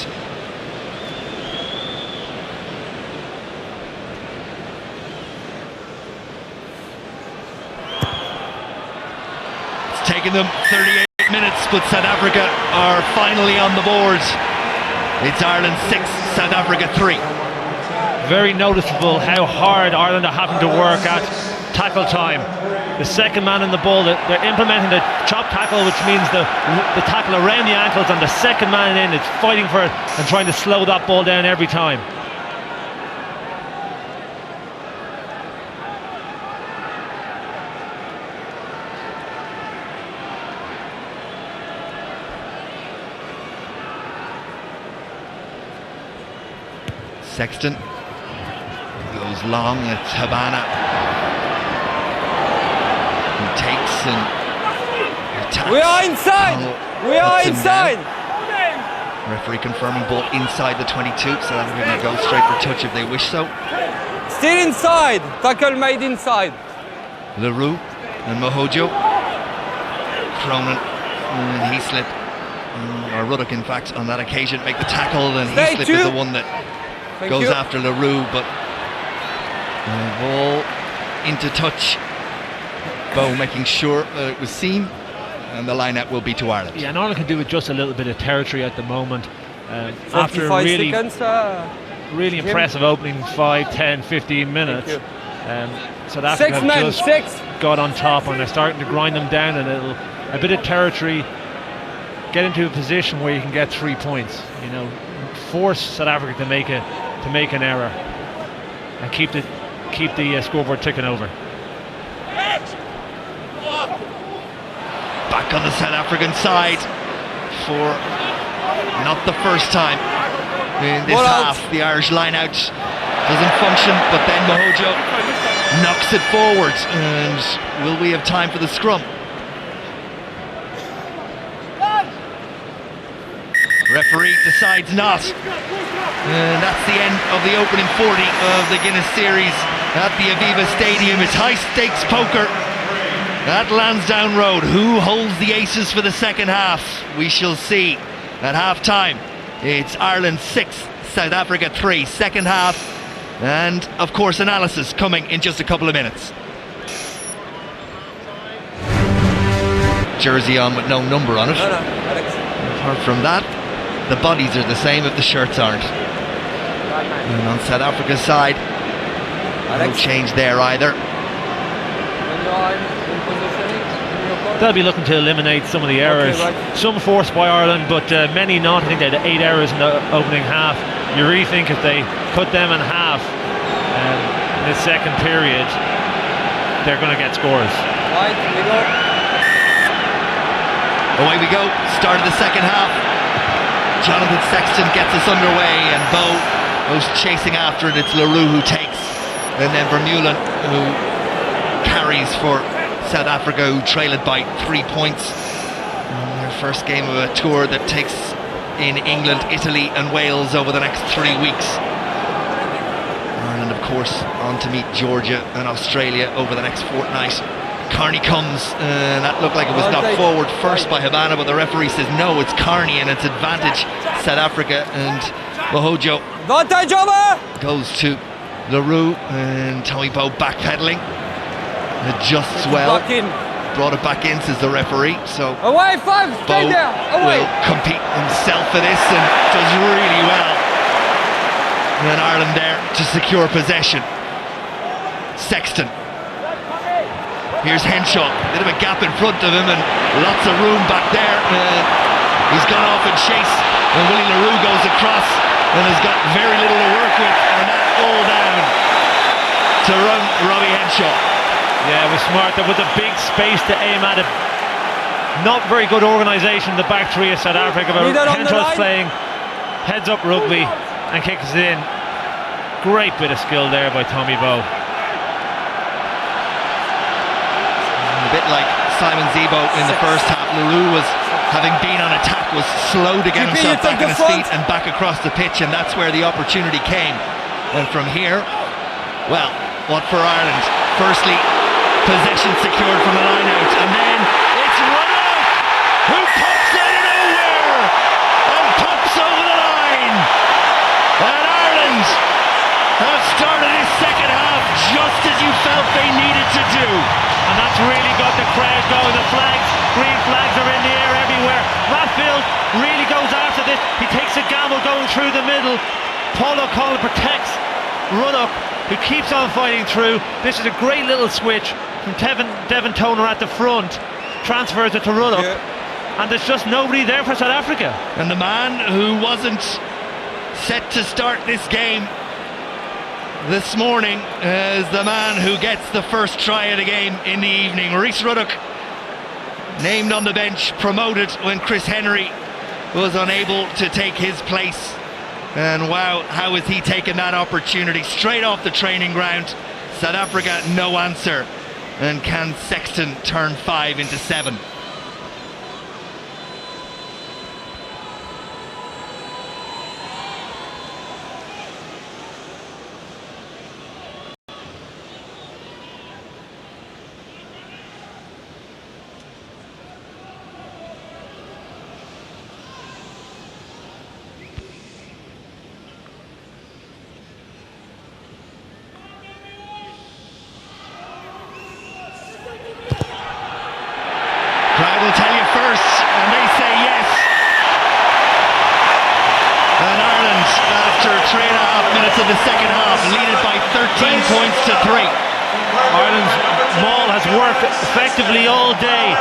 It's taken them 38 minutes, but South Africa are finally on the board. It's Ireland 6, South Africa 3. Very noticeable how hard Ireland are having to work at tackle time. The second man in the ball, they're implementing the chop tackle, which means the tackle around the ankles, and the second man in, it's fighting for it and trying to slow that ball down every time. Sexton goes long, it's Habana who takes and attacks. We are inside! We are Puts him inside! down. Referee confirming ball inside the 22, so that we're going to go straight for touch if they wish so. Still inside! Tackle made inside. Leroux and Mohojo. Cronin and Heaslip, or Ruddock in fact, on that occasion make the tackle, and Stay Heaslip two. is the one that Thank goes you. after Leroux, but ball into touch. Bow making sure that it was seen, and the line-out will be to Ireland. Yeah, and Ireland can do with just a little bit of territory at the moment. After a 45 really, seconds. really Jim. impressive opening 5, 10, 15 minutes. you. South Africa 6 men, just 6. got on top, and they're starting to grind them down a little. A bit of territory, get into a position where you can get 3 points. You know, force South Africa to make an error and keep the scoreboard ticking over. Back on the South African side for not the first time in this Ball out. half. The Irish line-out doesn't function, but then Mohojo knocks it forward, and will we have time for the scrum? Referee decides not. And that's the end of the opening 40 of the Guinness Series at the Aviva Stadium. It's high stakes poker at Lansdowne Road. Who holds the aces for the second half? We shall see at half time. It's Ireland 6, South Africa 3, second half. And of course analysis coming in just a couple of minutes. Jersey on with no number on it. No, Alex. Apart from that, the bodies are the same if the shirts aren't. And on South Africa's side, no Alex. change there either. When you are in positioning, in your corner. They'll be looking to eliminate some of the errors. right. Some forced by Ireland, but many not. I think they had 8 errors in the opening half. You really think if they cut them in half in the second period, they're going to get scores. Right, we go. Away we go, start of the second half. Jonathan Sexton gets us underway, and Bow goes chasing after it. It's Leroux who takes, and then Vermeulen who carries for South Africa, who trail it by 3 points. Their first game of a tour that takes in England, Italy and Wales over the next 3 weeks. Ireland, of course, on to meet Georgia and Australia over the next fortnight. Carney comes, and that looked like it was knocked forward first by Habana, but the referee says no, it's Carney, and it's advantage South Africa. And Mohojo Vantage over! goes to Leroux, and Tommy Bow backpedaling. Adjusts well, Back in. brought it back in, says the referee. So Away, 5, stay Bow there. Away. will compete himself for this and does really well. And Ireland there to secure possession. Sexton. Here's Henshaw, bit of a gap in front of him and lots of room back there. He's gone off in chase, and Willie Leroux goes across and has got very little to work with, and that all down to run Robbie Henshaw. Yeah, it was smart. There was a big space to aim at it. Not very good organisation in the back three of South Africa, but Leader on the Henshaw's line. playing heads up rugby and kicks it in. Great bit of skill there by Tommy Bow. A bit like Simon Zebo in the first half. Leroux was, having been on attack, was slow to get GP, himself you back take on the his front. feet and back across the pitch, and that's where the opportunity came. And from here, well, what for Ireland? Firstly, possession secured from the line out, and then it's Ruddock who pops out of nowhere and pops over the line. And Ireland have started this second half just as you felt they needed to do. And that's really got the crowd going. The flags, green flags are in the air everywhere. Matfield really goes after this. He takes a gamble going through the middle. Paul O'Connell protects Ruddock, who keeps on fighting through. This is a great little switch from Devin Toner at the front, transfers it to Ruddock, and there's just nobody there for South Africa. And the man who wasn't set to start this game this morning is the man who gets the first try of the game in the evening. Rhys Ruddock, named on the bench, promoted when Chris Henry was unable to take his place. And wow, how has he taken that opportunity straight off the training ground? South Africa, no answer. And can Sexton turn 5 into 7? Crowd will tell you first, and they say yes. And Ireland, after 3.5 minutes of the second half, lead it by 13 points to 3. Ireland's maul has worked effectively all day,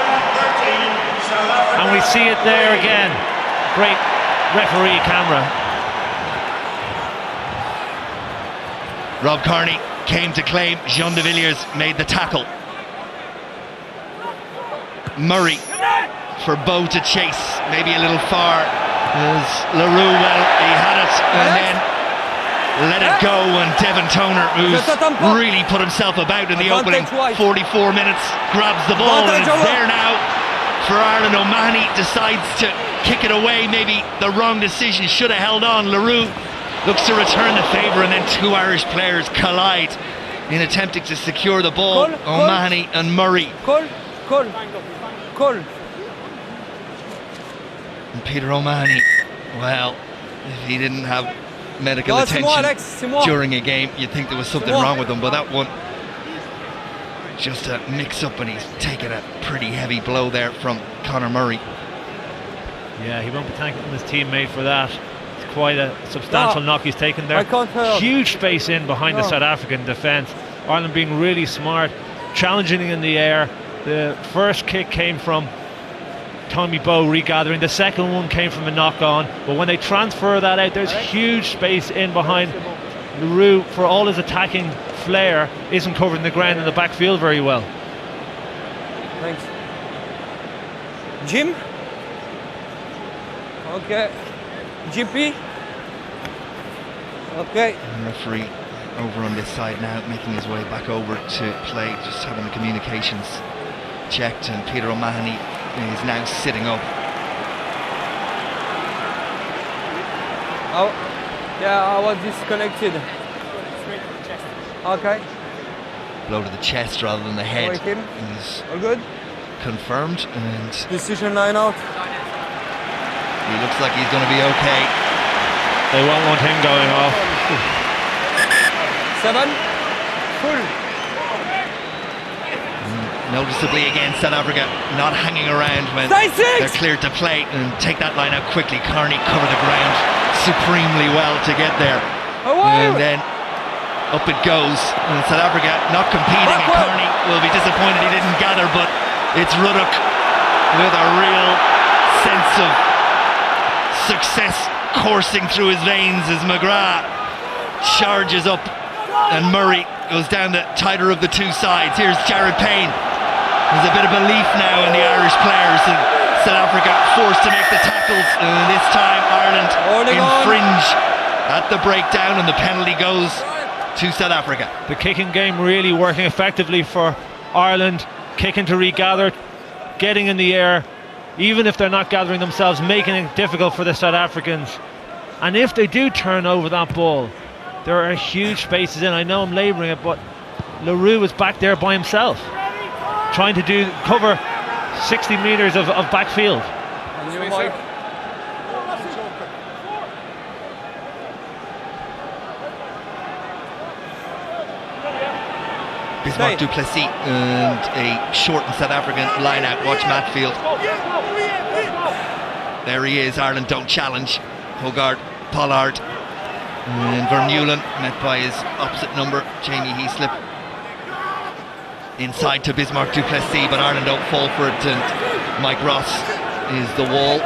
and we see it there again. Great referee camera. Rob Kearney came to claim. Jean de Villiers made the tackle. Murray for Bowe to chase, maybe a little far. As Leroux, well, he had it and then let it go, and Devin Toner, who's really put himself about in the opening 44 minutes, grabs the ball and it's there now for Ireland. O'Mahony decides to kick it away, maybe the wrong decision, should have held on. Leroux looks to return the favour, and then two Irish players collide in attempting to secure the ball. O'Mahony and Murray. And Peter O'Mahony, well, if he didn't have medical attention during a game, you'd think there was something wrong with him, but that one, just a mix-up, and he's taken a pretty heavy blow there from Conor Murray. Yeah, he won't be thanking his teammate for that. It's quite a substantial knock he's taken there. Huge space in behind the South African defence. Ireland being really smart, challenging in the air. The first kick came from Tommy Bowe regathering, the second one came from a knock on, but when they transfer that out, there's huge space in behind. Leroux, for all his attacking flair, isn't covering the ground in the backfield very well. Thanks. Jim? Okay. GP? Okay. And referee over on this side now, making his way back over to play, just having the communications checked, and Peter O'Mahony is now sitting up. Oh, yeah, I was disconnected. Okay. Blow to the chest rather than the head is all good. Confirmed, and Decision line out. he looks like he's going to be okay. They won't want him going off. 7. Full. Noticeably again, South Africa not hanging around when they're cleared to play, and take that line out quickly. Kearney covered the ground supremely well to get there. And then up it goes, and South Africa not competing, and Kearney will be disappointed he didn't gather, but it's Ruddock with a real sense of success coursing through his veins as McGrath charges up and Murray goes down the tighter of the two sides. Here's Jared Payne. There's a bit of belief now in the Irish players, and South Africa forced to make the tackles, and this time Ireland infringe at the breakdown, and the penalty goes to South Africa. The kicking game really working effectively for Ireland, kicking to regather, getting in the air, even if they're not gathering themselves, making it difficult for the South Africans. And if they do turn over that ball, there are huge spaces in. I know I'm labouring it, but Leroux was back there by himself, trying to cover 60 metres of backfield. Bismarck du Plessis and a shortened South African line out. Watch Matfield. There he is. Ireland don't challenge. Hogarth, Pollard. And Vermeulen met by his opposite number, Jamie Heaslip. Inside to Bismarck du Plessis, but Ireland don't fall for it, and Mike Ross is the wall.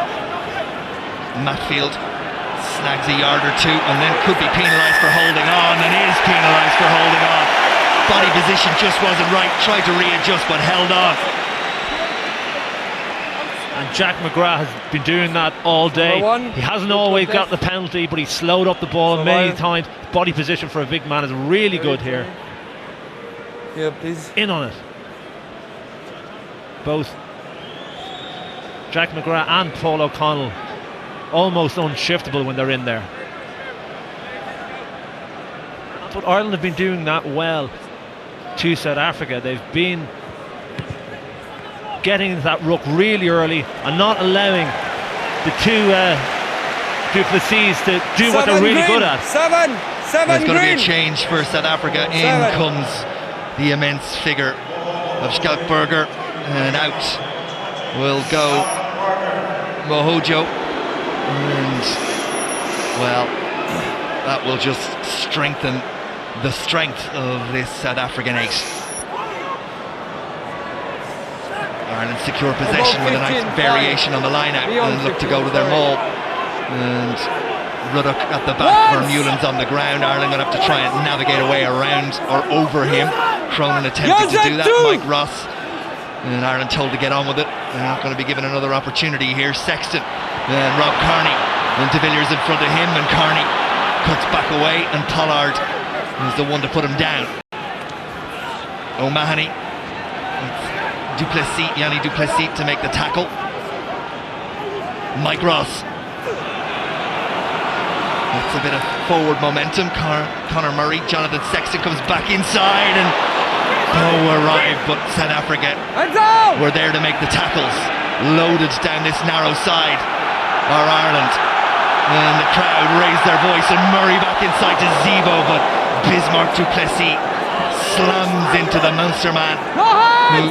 Matfield snags a yard or two and then could be penalised for holding on, and is penalised for holding on. Body position just wasn't right, tried to readjust but held on. And Jack McGrath has been doing that all day. He hasn't always got the penalty, but he slowed up the ball many times. Body position for a big man is really good here. Yeah, please. In on it. Both Jack McGrath and Paul O'Connell almost unshiftable when they're in there. But Ireland have been doing that well to South Africa. They've been getting into that ruck really early and not allowing the two du Plessis to do what they're really good at. Seven There's going to be a green. change for South Africa. In comes the immense figure of Schalkberger, and out will go Mohojo, and well, that will just strengthen the strength of this South African eight. Ireland secure possession with a nice variation on the line out and look to go to their maul. And Ruddock at the back, Vermeulen's on the ground. Ireland going to have to try and navigate away around or over him. Cronin attempting to do that, Mike Ross. And Ireland told to get on with it. They're not going to be given another opportunity here. Sexton and Rob Kearney. And De Villiers in front of him, and Kearney cuts back away, and Pollard is the one to put him down. O'Mahony. Du Plessis, Yanni du Plessis to make the tackle. Mike Ross. That's a bit of forward momentum. Conor Murray, Jonathan Sexton comes back inside, and arrived, but South Africa were there to make the tackles. Loaded down this narrow side are Ireland, and the crowd raised their voice, and Murray back inside to Zebo, but Bismarck du Plessis slams into the Munster man, who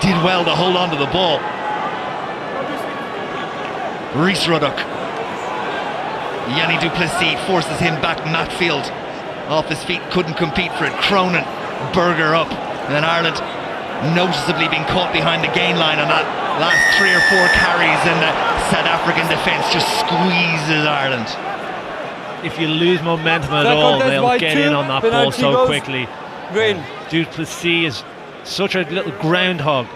did well to hold on to the ball. Rhys Ruddock. Yanni du Plessis forces him back. Matfield off his feet, couldn't compete for it. Cronin, Berger up, and then Ireland noticeably being caught behind the gain line on that last 3 or 4 carries, and the South African defence just squeezes Ireland. If you lose momentum at all, they'll get in on that ball so quickly. Du Plessis is such a little groundhog.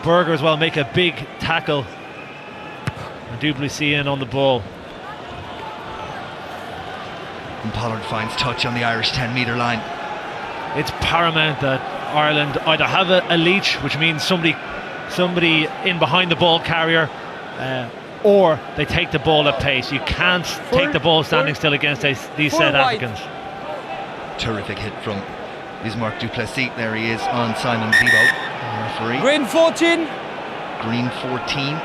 Berger as well make a big tackle, and du Plessis in on the ball. And Pollard finds touch on the Irish 10-metre line. It's paramount that Ireland either have a leach, which means somebody in behind the ball carrier, or they take the ball at pace. You can't take the ball standing still against these South Africans. Terrific hit from Bismarck du Plessis. There he is on Simon Zebo, referee. Green 14. Green 14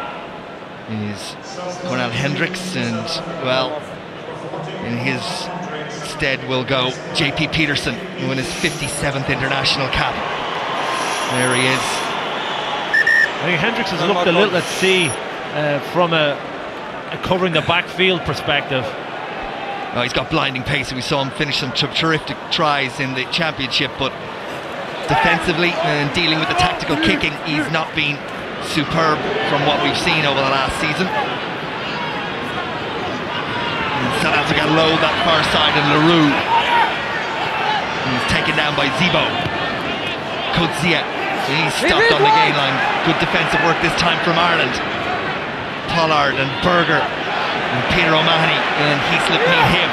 is Cornel Hendricks, and well, in his stead will go JP Peterson, who in his 57th international cap. There he is. I think Hendricks has looked a little at sea from a covering the backfield perspective. Oh, he's got blinding pace, and we saw him finish some terrific tries in the championship, but defensively and dealing with the tactical kicking, he's not been superb from what we've seen over the last season. And South Africa low that far side, and Leroux is taken down by Zebo. Coetzee, he's stopped on the gain line. Good defensive work this time from Ireland. Pollard and Berger and Peter O'Mahony and Heaslip meet him.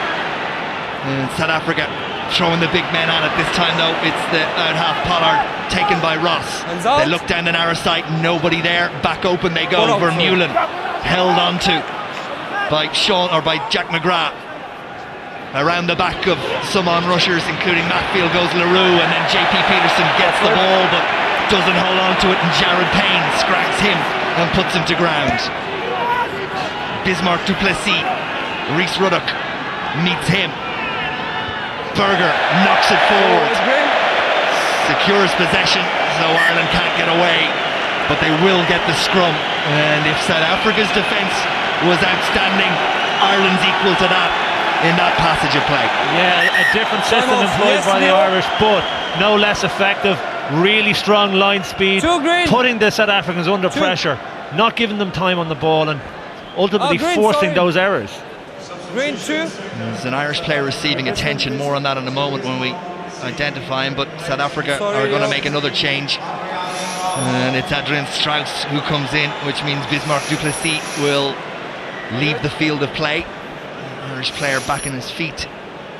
And South Africa throwing the big men at it this time, though. It's the out half Pollard taken by Ross. They look down the narrow side, nobody there. Back open they go. Vermeulen held on to by Jack McGrath. Around the back of some on-rushers, including Matfield, goes Leroux, and then JP Peterson gets the ball but doesn't hold on to it, and Jared Payne scrags him and puts him to ground. Bismarck du Plessis, Rhys Ruddock meets him. Berger knocks it forward, secures possession, so Ireland can't get away, but they will get the scrum. And if South Africa's defence was outstanding, Ireland's equal to that. in that passage of play. Yeah, a different system off, employed yes, by the Leo. Irish, but no less effective. Really strong line speed, Two green. putting the South Africans under pressure, not giving them time on the ball, and ultimately Green, forcing sorry. those errors. Green 2. There's an Irish player receiving attention, more on that in a moment when we identify him, but South Africa Sorry, are going to Leo. make another change. And it's Adrian Strauss who comes in, which means Bismarck Duplessis will leave the field of play. The Irish player back in his feet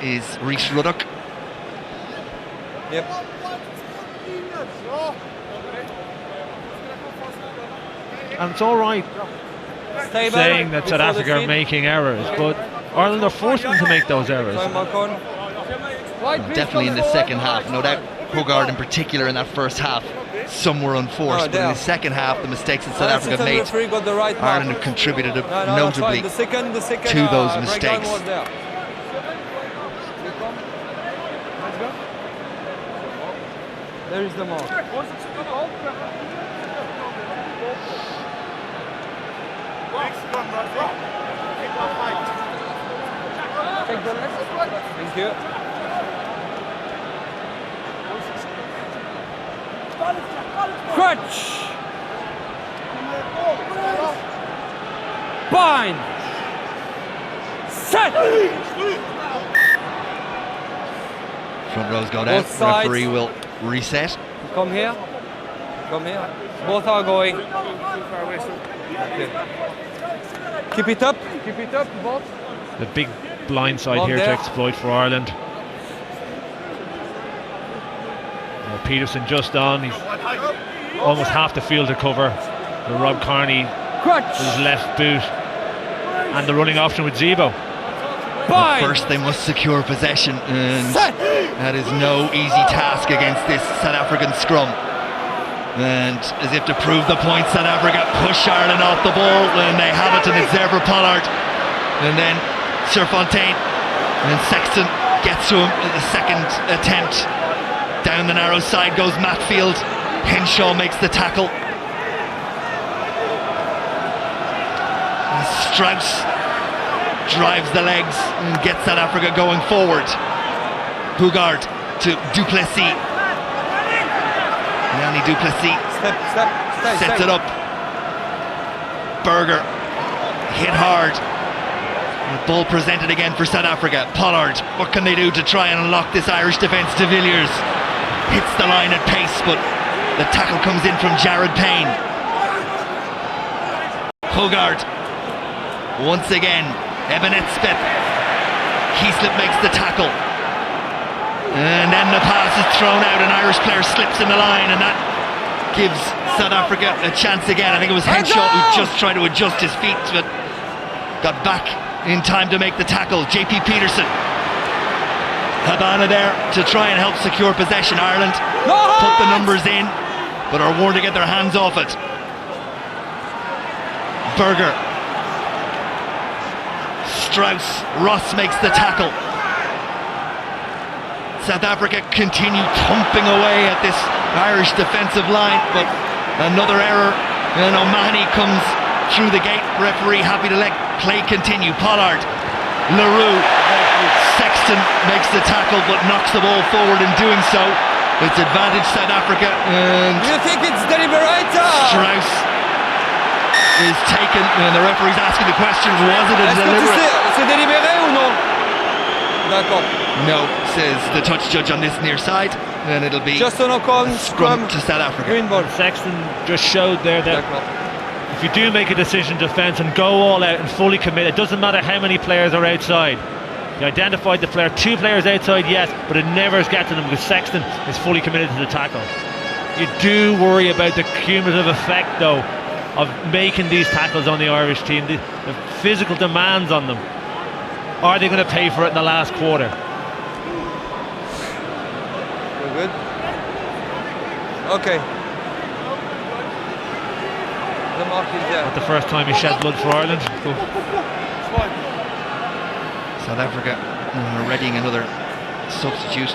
is Rhys Ruddock. Yep. And it's all right Stable. saying that before South the Africa are feed. making errors, but Ireland are forcing them to make those errors. Sorry, Malcolm. Definitely in the second half, no doubt. Hogarth in particular in that first half, some were unforced, but in the second half, the mistakes that South Africa made, Referee got the right Ireland mark. have contributed No, that's notably fine. The second to those breakdown mistakes. was there. There is the mark. Take the left. Thank you. Crutch. Bind. Set. Front rows go down, Both sides. referee will reset. Come here. Come here. Both are going. Okay. Keep it up. Keep it up, both. The big blind side On here to there. exploit for Ireland. Peterson just on. He's almost half the field to cover. The Rob Carney Crutch. with his left boot. And the running option with Zebo. Bind. First they must secure possession, and Set. that is no easy task against this South African scrum. And as if to prove the point, South Africa push Ireland off the ball, and they have it, and it's there for Pollard. And then Serfontaine, and Sexton gets to him at the second attempt. Down the narrow side goes Matfield. Henshaw makes the tackle. And Strauss drives the legs and gets South Africa going forward. Hogarth to Duplessis. Yanni Duplessis Step. Stay. sets stay. it up. Berger hit hard. The ball presented again for South Africa. Pollard, what can they do to try and unlock this Irish defence? De Villiers hits the line at pace, but the tackle comes in from Jared Payne. Hogarth once again. Eben Etzbeth. Heaslip makes the tackle. And then the pass is thrown out, and Irish player slips in the line, and that gives South Africa a chance again. I think it was Henshaw who just tried to adjust his feet, but got back in time to make the tackle. JP Peterson. Habana there to try and help secure possession. Ireland put the numbers in, but are warned to get their hands off it. Berger. Strauss. Ross makes the tackle. South Africa continue thumping away at this Irish defensive line, but another error, and O'Mahony comes through the gate. Referee happy to let play continue. Pollard, LaRue, Sexton makes the tackle but knocks the ball forward in doing so. It's advantage South Africa, and You think it's deliberate? Strauss is taken, and the referee's asking the question, was it a Est-ce que tu deliberate? sais, c'est délibéré ou non? D'accord. No, says the touch judge on this near side, and it'll be Just on scrum scrum. to South Africa. Green ball. Sexton just showed there that D'accord. if you do make a decision defence and go all out and fully commit, it doesn't matter how many players are outside. You identified the player, 2 players outside, yes, but it never gets to them because Sexton is fully committed to the tackle. You do worry about the cumulative effect, though, of making these tackles on the Irish team, the physical demands on them. Are they going to pay for it in the last quarter? We're good. Okay. The mark is there. Not the first time he shed blood for Ireland. Go. South Africa readying another substitute.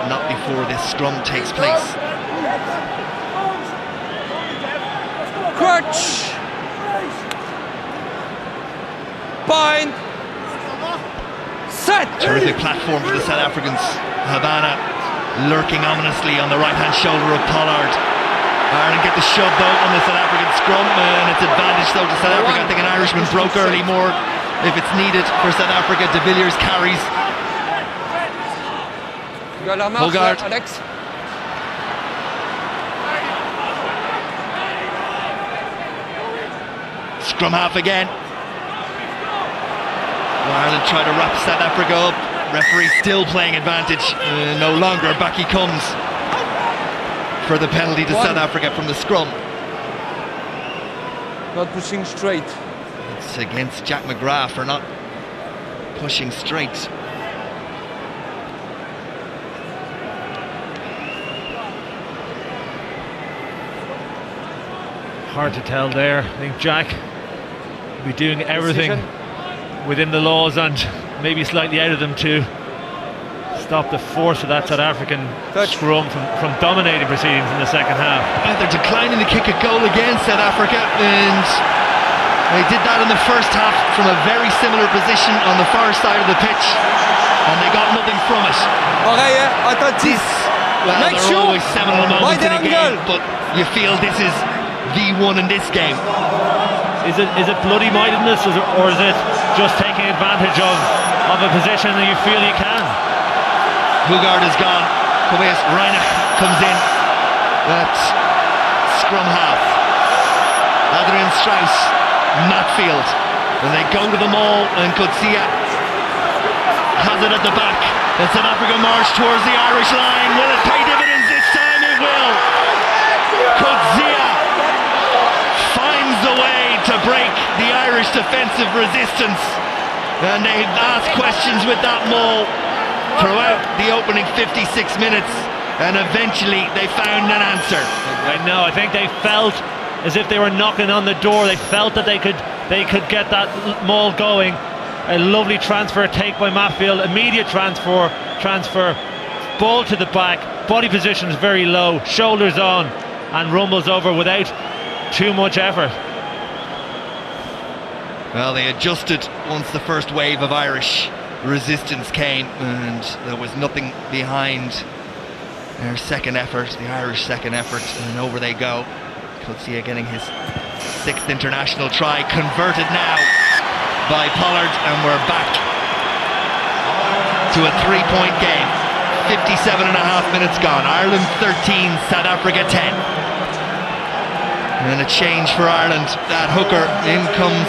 Not before this scrum takes place. Crutch. Bind. Set! Terrific platform for the South Africans. Habana lurking ominously on the right-hand shoulder of Pollard. Ireland get the shove though on the South African scrum, and it's advantage though to South Africa. I think an Irishman broke early more if it's needed for South Africa. De Villiers carries. Tu as la marque, Hogard. Alex. Scrum half again. Ireland try to wrap South Africa up. Referee still playing advantage. No longer. Back he comes for the penalty to South Africa from the scrum. Not pushing straight. It's against Jack McGrath for not pushing straight. Hard to tell there. I think Jack will be doing everything within the laws and maybe slightly out of them to stop the force of that South African scrum from dominating proceedings in the second half. They're declining to kick a goal against South Africa, and they did that in the first half from a very similar position on the far side of the pitch, and they got nothing from it. Pareil, attentif. Well, Make there are sure. always seminal moments in a Wide game, angle. but you feel this is the one in this game. Is it bloody-mindedness, or is it just taking advantage of a position that you feel you can? Hugard is gone. Tobias Reinach comes in at scrum half. Adrian Strauss, Matfield. When they go to the maul, and Coetzee has it at the back. And South Africa march towards the Irish line. Will it pay dividends this time? It will. Coetzee finds a way to break the Irish defensive resistance. And they've asked questions with that maul throughout the opening 56 minutes, and eventually they found an answer. I know, I think they felt as if they were knocking on the door. They felt that they could get that maul going. A lovely transfer take by Matfield, immediate transfer, ball to the back, body position is very low, shoulders on, and rumbles over without too much effort. Well, they adjusted once the first wave of Irish resistance came, and there was nothing behind their second effort, the Irish second effort, and over they go. Coetzee getting his 6th international try, converted now by Pollard, and we're back to a 3-point game. 57 and a half minutes gone. Ireland 13, South Africa 10. And a change for Ireland. That hooker, in comes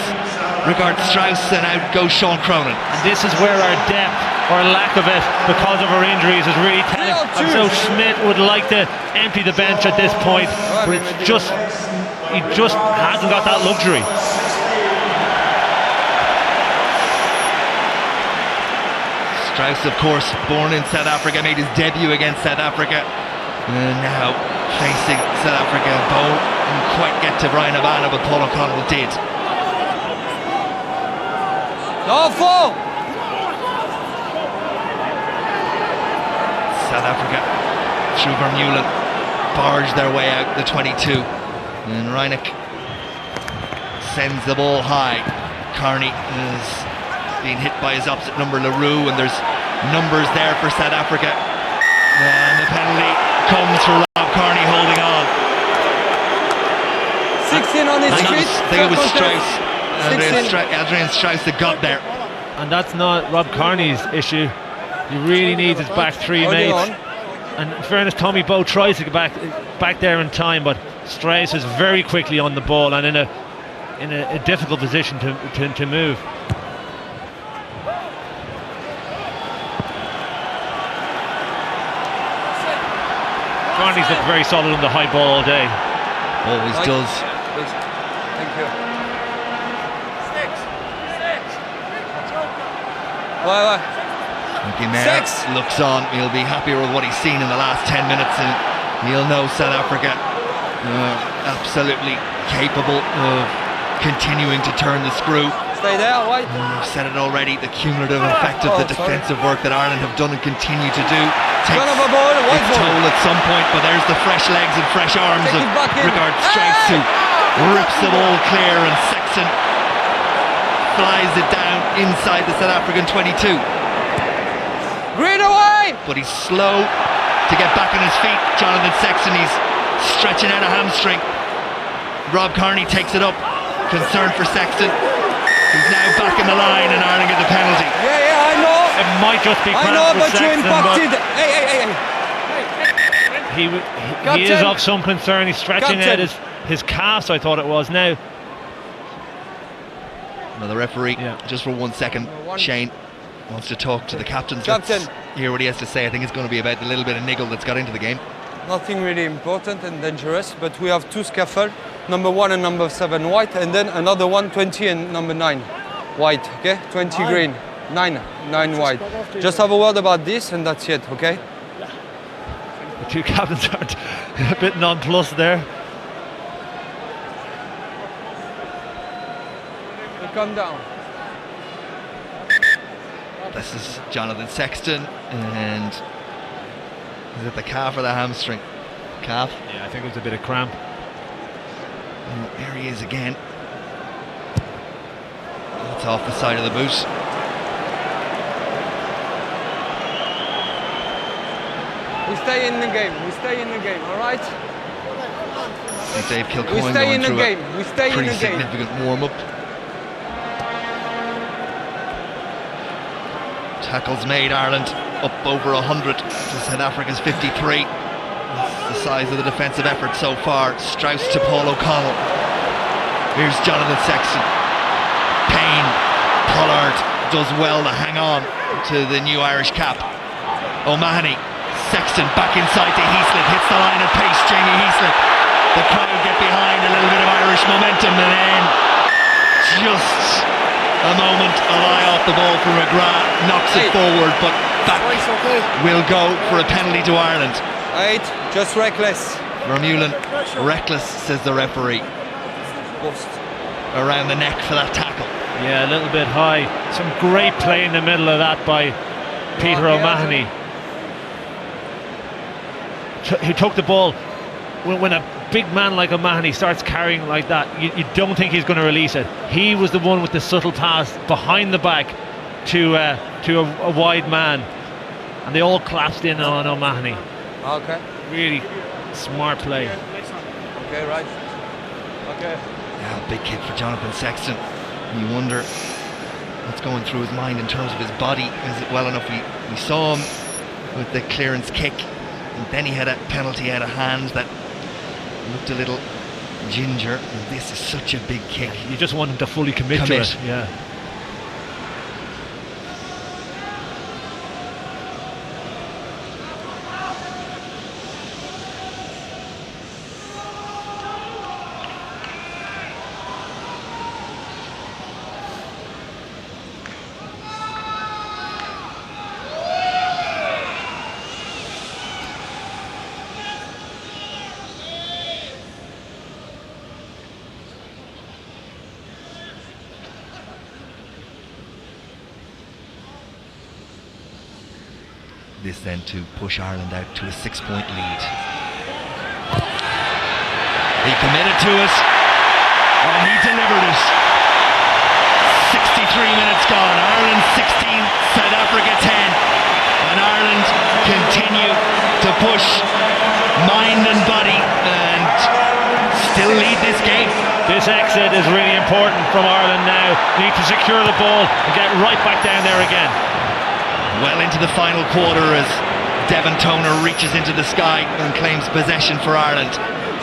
Richard Strauss, and out goes Sean Cronin. And this is where our depth, or lack of it, because of our injuries, is really telling. And so Schmidt would like to empty the bench at this point, but it's just, he just hasn't got that luxury. Strauss, of course, born in South Africa, made his debut against South Africa, and now facing South Africa. Bow didn't quite get to Brian Habana, but Paul O'Connell did. L'enfant! South Africa, through Vermeulen, barge their way out the 22, and Reinach sends the ball high. Carney is being hit by his opposite number, Leroux, and there's numbers there for South Africa, and the penalty comes for Rob Carney holding on. 16 on his feet. I think it was Strauss. Adrian Strauss that got there. And that's not Rob Carney's issue. He really needs his back three mates. And in fairness, Tommy Bowe tries to get back there in time, but Strauss is very quickly on the ball and in a difficult position to move. Carney's looked very solid on the high ball all day. Always does. Thank you. Ouais. Mickey Mayer looks on. He'll be happier with what he's seen in the last 10 minutes, and he'll know South Africa absolutely capable of continuing to turn the screw. Stay there, right? I've said it already, the cumulative effect of the defensive work that Ireland have done and continue to do takes its toll at some point, but there's the fresh legs and fresh arms of Richard Strauss, who rips the ball clear, and Sexton flies it down inside the South African 22. but he's slow to get back on his feet. Jonathan Sexton, he's stretching out a hamstring. Rob Kearney takes it up. Concern for Sexton. He's now back in the line and Ireland get the penalty. Yeah, I know. It might just be I cramp know, for but you Sexton, impacted. but Hey. he is Captain. of some concern. He's stretching out Captain. his calves, I thought it was now. Now the referee, Yeah. just for 1 second, One. Shane wants to talk to the captain. Captain. Let's hear what he has to say. I think it's going to be about the little bit of niggle that's got into the game. Nothing really important and dangerous, but we have two scaffold, number 1 and number 7 white, and then another one, 20 and number 9 white, okay? 20 green, 9 white. Just have a word about this and that's it, okay? The two captains are a bit nonplussed there. You come down. This is Jonathan Sexton, and is it the calf or the hamstring? Calf. Yeah, I think it was a bit of cramp. And there he is again. It's off the side of the boot. We stay in the game, all right? I think Dave Kilcoyne We stay going in the through game, a we stay in pretty the game. significant warm-up. Tackles made, Ireland up over 100 to South Africa's 53. That's the size of the defensive effort so far. Strauss to Paul O'Connell. Here's Jonathan Sexton. Payne, Pollard does well to hang on to the new Irish cap. O'Mahony, Sexton back inside to Heaslip, hits the line of pace, Jamie Heaslip. The crowd get behind, a little bit of Irish momentum, and then just a moment of eye off the ball from McGrath, knocks it forward, but back will go for a penalty to Ireland. 8, just reckless. Vermeulen, reckless, says the referee. Post. Around the neck for that tackle. Yeah, a little bit high. Some great play in the middle of that by Peter O'Mahony. He took the ball. When a big man like O'Mahony starts carrying like that, you don't think he's going to release it. He was the one with the subtle pass behind the back to a wide man, and they all collapsed in on O'Mahony. Okay. Really smart play. Okay, right. Okay. Yeah, big kick for Jonathan Sexton. You wonder what's going through his mind in terms of his body. Is it well enough? We saw him with the clearance kick, and then he had a penalty out of hand that looked a little ginger. And this is such a big kick. You just want him to fully commit to it. Yeah. This then to push Ireland out to a 6-point lead. He committed to it, and he delivered it. 63 minutes gone. Ireland 16, South Africa 10. And Ireland continue to push mind and body and still lead this game. This exit is really important from Ireland now. They need to secure the ball and get right back down there again. Well into the final quarter as Devon Toner reaches into the sky and claims possession for Ireland.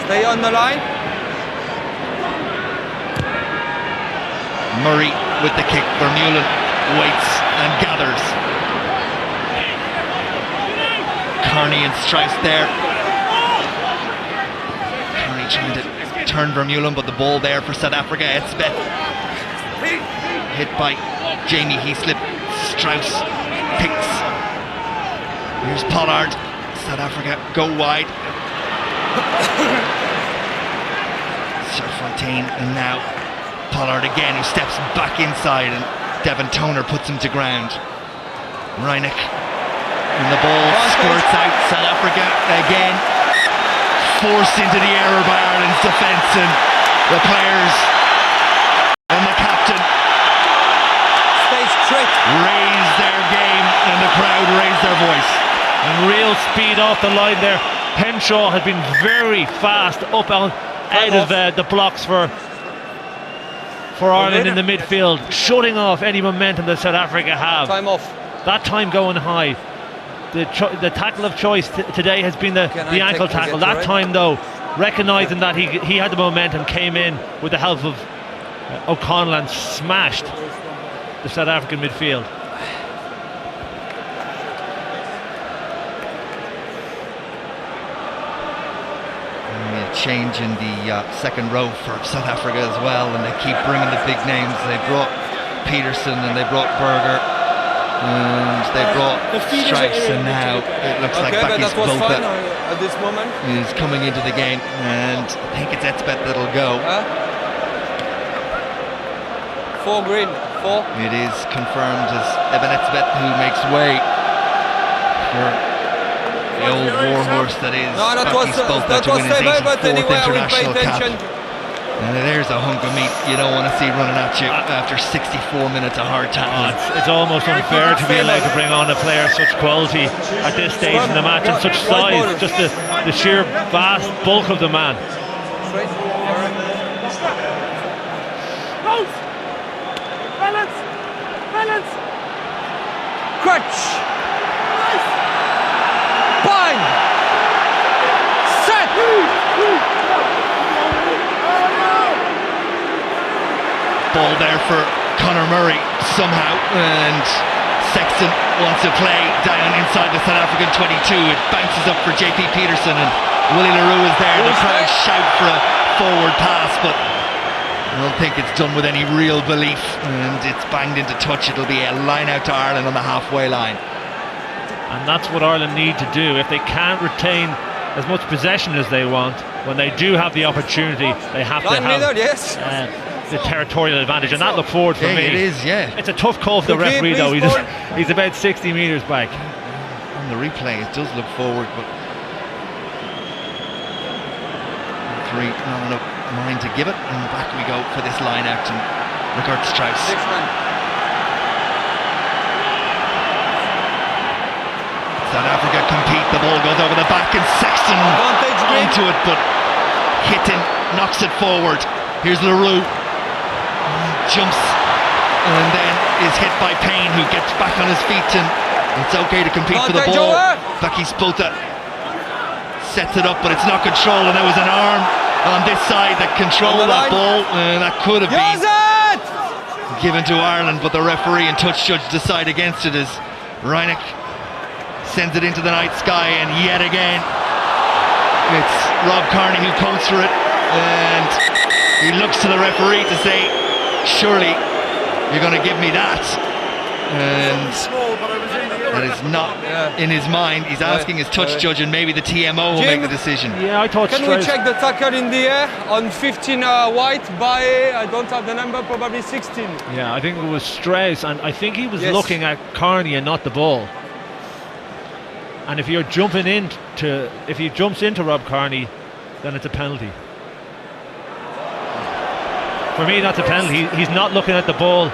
Stay on the line. Murray with the kick. Vermeulen waits and gathers. Kearney and Strauss there. Kearney trying to turn Vermeulen, but the ball there for South Africa. Etzebeth hit by Jamie Heaslip. Strauss picks. Here's Pollard. South Africa go wide. Serfontaine, and now Pollard again, who steps back inside, and Devon Toner puts him to ground. Reineck, and the ball squirts out. South Africa again forced into the error by Ireland's defence, and the players and the captain Stay strict. raise their game and the crowd raise their voice. speed off the line there. Henshaw has been very fast up out of the blocks for Ireland in the midfield, shutting off any momentum that South Africa have. Time off. That time going high. The tackle of choice today has been the ankle tackle. That time though, recognising that he had the momentum, came in with the help of O'Connell and smashed the South African midfield. Change in the second row for South Africa as well, and they keep bringing the big names. They brought Peterson and they brought Berger and they brought Strauss, and now it looks like Bakis Botha at this moment is coming into the game, and I think it's Etzbeth that'll go. 4 green, 4. It is confirmed as Eben Etzbeth who makes way for the old warhorse that is Bakis Botha to win his 84th international cap. And there's a hunk of meat you don't want to see running at you after 64 minutes of hard tackling. It's almost unfair to be allowed to bring on a player of such quality at this stage in the match and such size, just the sheer vast bulk of the man. Balance! Crutch! Bind! Set! Ball there for Conor Murray somehow, and Sexton wants to play down inside the South African 22. It bounces up for JP Peterson, and Willie LaRue is there. The crowd shout for a forward pass, but I don't think it's done with any real belief, and it's banged into touch. It'll be a line out to Ireland on the halfway line. And that's what Ireland need to do. If they can't retain as much possession as they want, when they do have the opportunity, they have to have the territorial advantage, and that looked forward for me. It is, yeah. It's a tough call for the referee though. He's about 60 metres back. On the replay it does look forward, but three not enough mind to give it, and back we go for this line out to Rickard Strauss. South Africa compete, the ball goes over the back and Sexton onto it, but Hitton knocks it forward. Here's LaRue, jumps and then is hit by Payne, who gets back on his feet, and it's okay to compete for the ball. Bakis Botha sets it up, but it's not controlled, and there was an arm on this side that controlled that ball, and that could have been given to Ireland, but the referee and touch judge decide against it as Reinach sends it into the night sky, and yet again it's Rob Kearney who comes for it, and he looks to the referee to say, surely you're going to give me that, and that is not in his mind. He's asking his touch judge, and maybe the TMO will make the decision. Yeah, I thought. Can we check the tackle in the air on 15 white by, I don't have the number, probably 16. Yeah, I think it was Strauss, and I think he was looking at Kearney and not the ball. And if he jumps into Rob Kearney, then it's a penalty. For me, that's a penalty. He's not looking at the ball,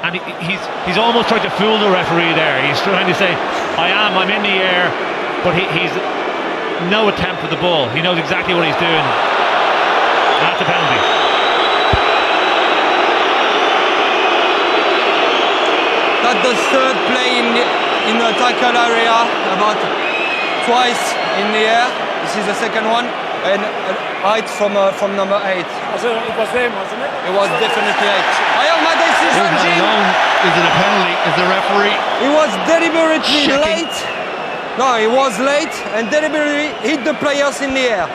and he's almost trying to fool the referee there. He's trying to say, I'm in the air, but he's no attempt for the ball. He knows exactly what he's doing. And that's a penalty. That's the third play in the tackle area, about twice in the air. This is the second one, and height from number 8. It was them, wasn't it? It was definitely 8. I have my decision, Jim. Is it a penalty? Is the referee? He was deliberately late. No, he was late and deliberately hit the players in the air.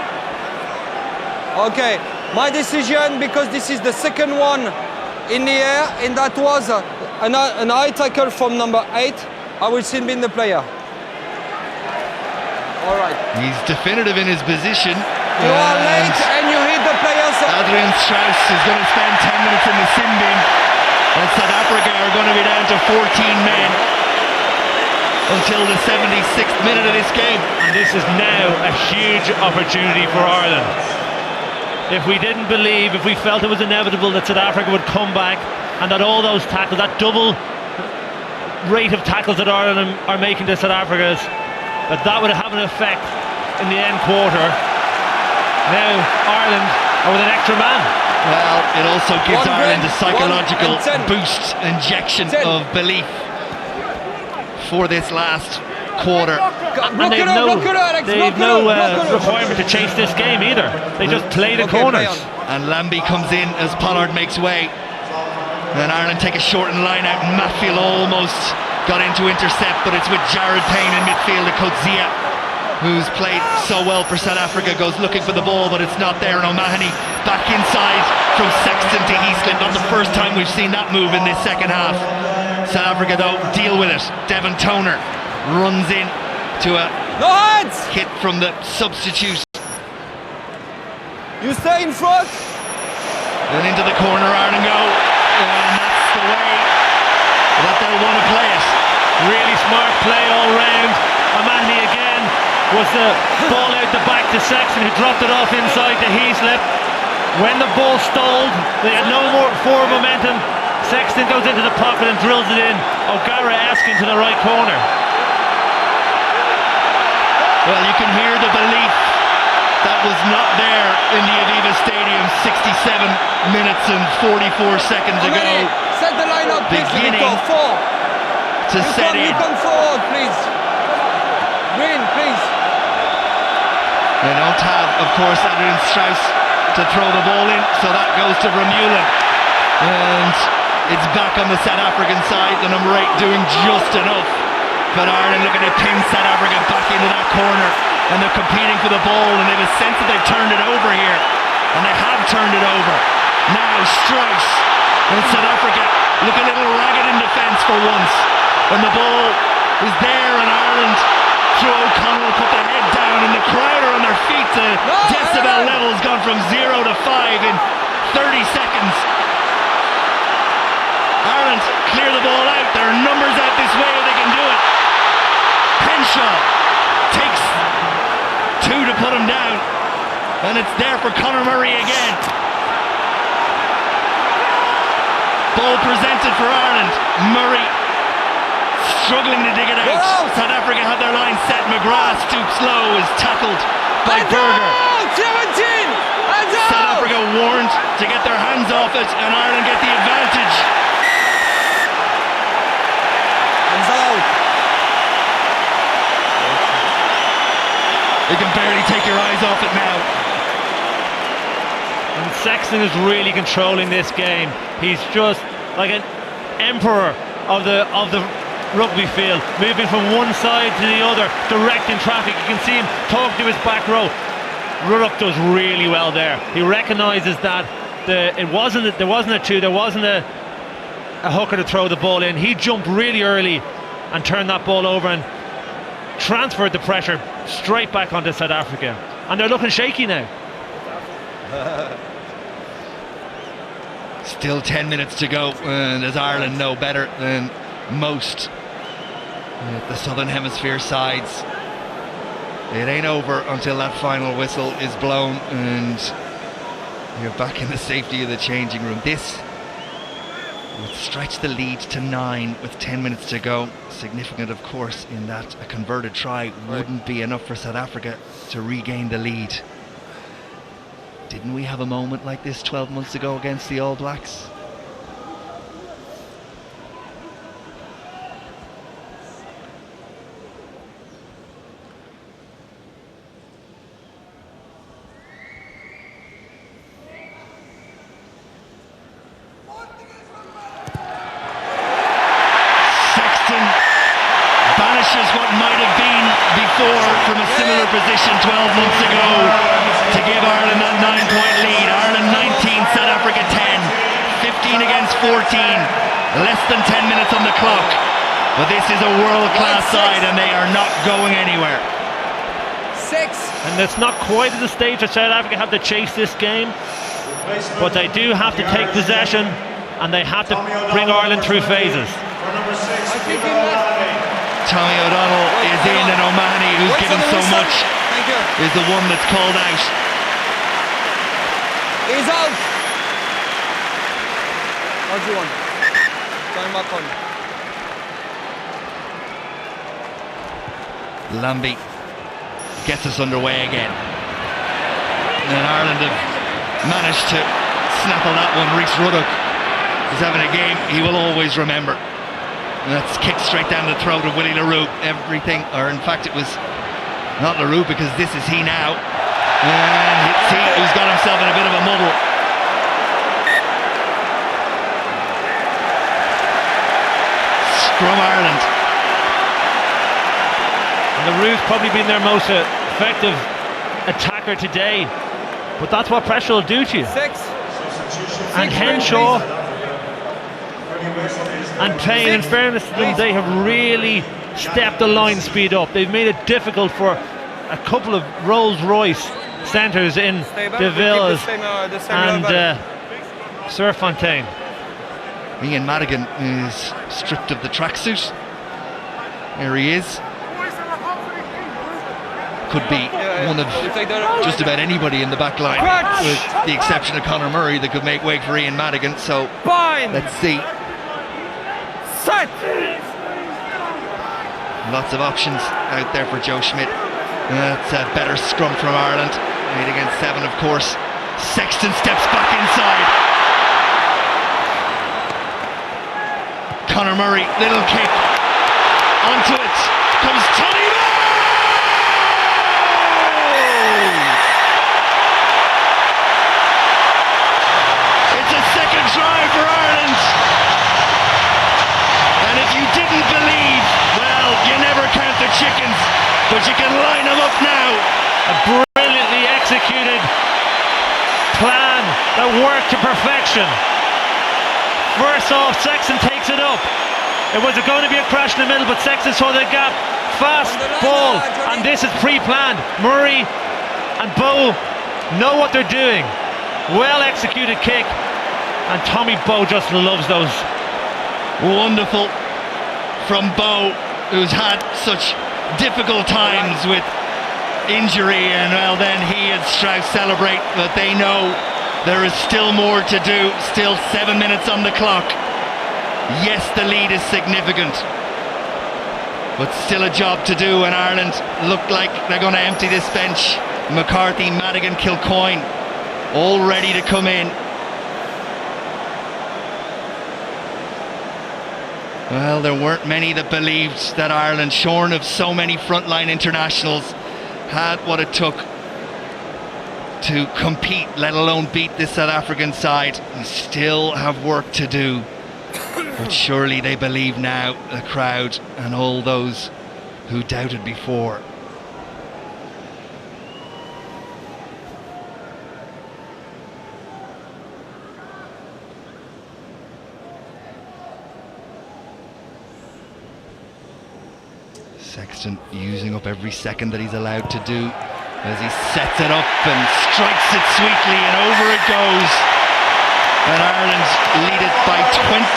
Okay, my decision, because this is the second one in the air, and that was an high tackle from number 8. I will still be in the player. All right. He's definitive in his position. You are late and you hit the players. Adrian Strauss is going to spend 10 minutes in the sin bin, and South Africa are going to be down to 14 men until the 76th minute of this game. And this is now a huge opportunity for Ireland. If we didn't believe, if we felt it was inevitable that South Africa would come back, and that all those tackles, that double rate of tackles that Ireland are making to South Africa's, that would have an effect in the end quarter. Now Ireland are with an extra man. Well, it also gives One Ireland a break, psychological 1 and 10. boost, injection 10. of belief for this last quarter. And they've no requirement to chase this game either. They just play the corners. And Lambie comes in as Pollard makes way. And Ireland take a shortened line out. Matfield almost got into intercept, but it's with Jared Payne in midfield. The Coetzee, who's played so well for South Africa, goes looking for the ball, but it's not there. And O'Mahony back inside from Sexton to Eastland. Not the first time we've seen that move in this second half. South Africa, though, deal with it. Devon Toner runs in to a No hands! hit from the substitute. You stay in front. Then into the corner, Ireland go. And that's the way that they'll want to play it. Really smart play all round. O'Mahony again was the ball out the back to Sexton, who dropped it off inside to Heaslip. When the ball stalled, they had no more forward momentum. Sexton goes into the pocket and drills it in. O'Gara asking to the right corner. Well, you can hear the belief that was not there in the Aviva Stadium 67 minutes and 44 seconds ago. Set the line up, please. Beginning Victor. 4. to set in. You come forward, please. Green, please. They don't have, of course, Adrian Strauss to throw the ball in, so that goes to Vermeulen. And it's back on the South African side, the number 8 doing just enough. But Ireland looking to pin South Africa back into that corner. And they're competing for the ball, and they have a sense that they've turned it over here. And they have turned it over. Now Strauss and South Africa look a little ragged in defence for once. When the ball is there and Ireland, through O'Connell, put their head down, and the crowd are on their feet. The decibel level has gone from 0 to 5 in 30 seconds. Ireland clear the ball out. There are numbers out this way, they can do it. Henshaw takes 2 to put him down, and it's there for Conor Murray again. Ball presented for Ireland. Murray struggling to dig it out. South Africa have their line set. McGrath stoops low, is tackled by Berger. 17! South Africa warned to get their hands off it, and Ireland get the advantage. Hands out. You can barely take your eyes off it now. And Sexton is really controlling this game. He's just like an emperor of the rugby field, moving from one side to the other, directing traffic. You can see him talk to his back row. Ruddock does really well there. He recognises that there wasn't a 2, there wasn't a hooker to throw the ball in. He jumped really early and turned that ball over and transferred the pressure straight back onto South Africa. And they're looking shaky now. Still 10 minutes to go, and as Ireland know better than most the Southern Hemisphere sides, it ain't over until that final whistle is blown and you're back in the safety of the changing room. This would stretch the lead to 9 with 10 minutes to go. Significant, of course, in that a converted try wouldn't be enough for South Africa to regain the lead. Didn't we have a moment like this 12 months ago against the All Blacks? Sexton banishes what might have been before from a similar position 12 months ago to give Ireland that 9-point lead. Ireland 19, South Africa 10, 15 against 14, less than 10 minutes on the clock. But this is a world-class side and they are not going anywhere. 6. And it's not quite at the stage that South Africa have to chase this game, but they do have to take possession and they have to bring Ireland through phases. Tommy O'Donnell is in, and O'Mahony, who's given so much, is the one that's called out. He's out. What do you want? Time back on. Lambie gets us underway again. And Ireland have managed to snaffle that one. Rhys Ruddock is having a game he will always remember. And that's kicked straight down the throat of Willie LaRue. Everything, or in fact it was not LaRue, because this is he now. And it's he who's got himself in a bit of a muddle. Scrum Ireland. And LaRue's probably been their most effective attacker today. But that's what pressure will do to you. And Henshaw and Payne, in fairness to them, they have really stepped the line speed up. They've made it difficult for a couple of Rolls-Royce centres in De Villes and Serfontaine. Ian Madigan is stripped of the tracksuit. There he is. Could be one of just about anybody in the back line, with the exception of Conor Murray, that could make way for Ian Madigan. So let's see. Lots of options out there for Joe Schmidt. That's a better scrum from Ireland. 8 against 7, of course. Sexton steps back inside. Conor Murray, little kick. Onto it comes Tommy Bowe! It's a second try for Ireland. And if you didn't believe, well, you never count the chickens, but you can line them up now. A brilliantly executed plan that worked to perfection. First off, Sexton takes it up. It was going to be a crash in the middle, but Sexton saw the gap. Fast ball, and this is pre-planned. Murray and Bowe know what they're doing. Well executed kick, and Tommy Bowe just loves those. Wonderful from Bowe, who's had such difficult times with injury, and well, then he and Strauss celebrate, but they know there is still more to do. Still 7 minutes on the clock. Yes, the lead is significant, but still a job to do, and Ireland look like they're going to empty this bench. McCarthy, Madigan, Kilcoyne all ready to come in. Well, there weren't many that believed that Ireland, shorn of so many frontline internationals, had what it took to compete, let alone beat this South African side. They still have work to do. But surely they believe now, the crowd and all those who doubted before. Sexton using up every second that he's allowed to do as he sets it up and strikes it sweetly, and over it goes. And Ireland lead it by 26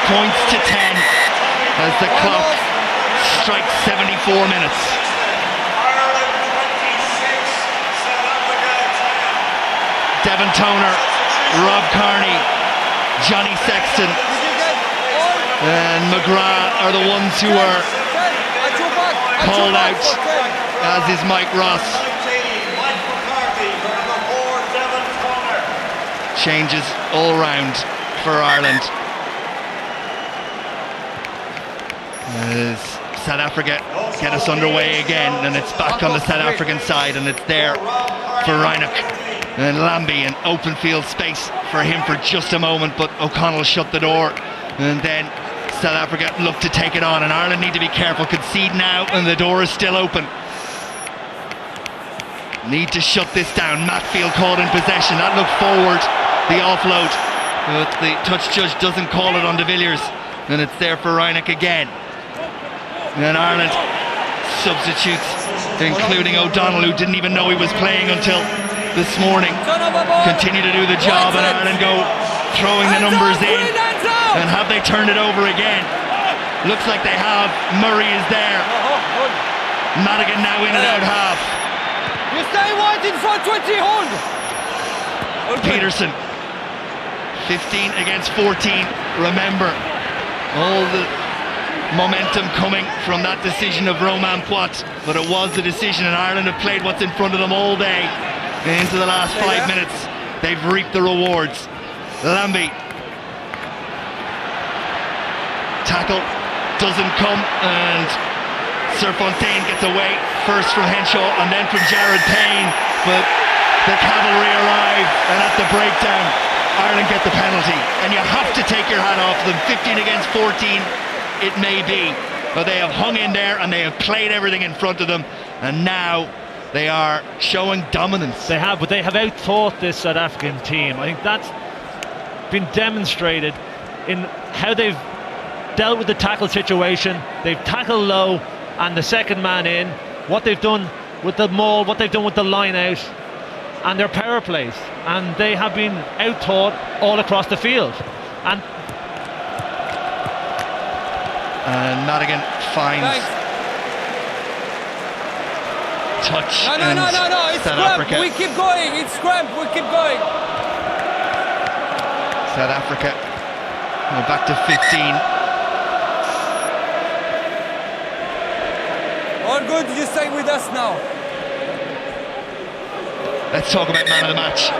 points to 10 as the clock strikes 74 minutes. Devon Toner, Rob Kearney, Johnny Sexton and McGrath are the ones who are called out, as is Mike Ross. Changes all round for Ireland as South Africa get us underway again, and it's back on the South African side, and it's there for Reinach and Lambie, an open field space for him for just a moment, but O'Connell shut the door, and then South Africa look to take it on, and Ireland need to be careful. Concede now and the door is still open. Need to shut this down. Matfield caught in possession. That looked forward, the offload, but the touch judge doesn't call it on De Villiers, and it's there for Reinach again. And Ireland substitutes, including O'Donnell, who didn't even know he was playing until this morning, continue to do the job, and Ireland go throwing the numbers in. And have they turned it over again? Looks like they have. Murray is there. Madigan now in and out half. You stay wide in front, 20 hold. Peterson, 15 against 14. Remember, all the momentum coming from that decision of Romain Poit, but it was the decision, and Ireland have played what's in front of them all day. Into the last 5 minutes, they've reaped the rewards. Lambie. Tackle doesn't come, and Serfontaine gets away first from Henshaw and then from Jared Payne, but the cavalry arrive, and at the breakdown Ireland get the penalty, and you have to take your hat off them. 15 against 14 it may be, but they have hung in there and they have played everything in front of them, and now they are showing dominance. They have, but they have outthought this South African team. I think that's been demonstrated in how they've dealt with the tackle situation. They've tackled low and the second man in, what they've done with the maul, what they've done with the line out, and their power plays, and they have been out-taught all across the field. And Madigan finds touch. No, it's South scramp. Africa. We keep going. It's scramp. We keep going. South Africa go back to 15. All good. You stay with us now. Let's talk about man of the match.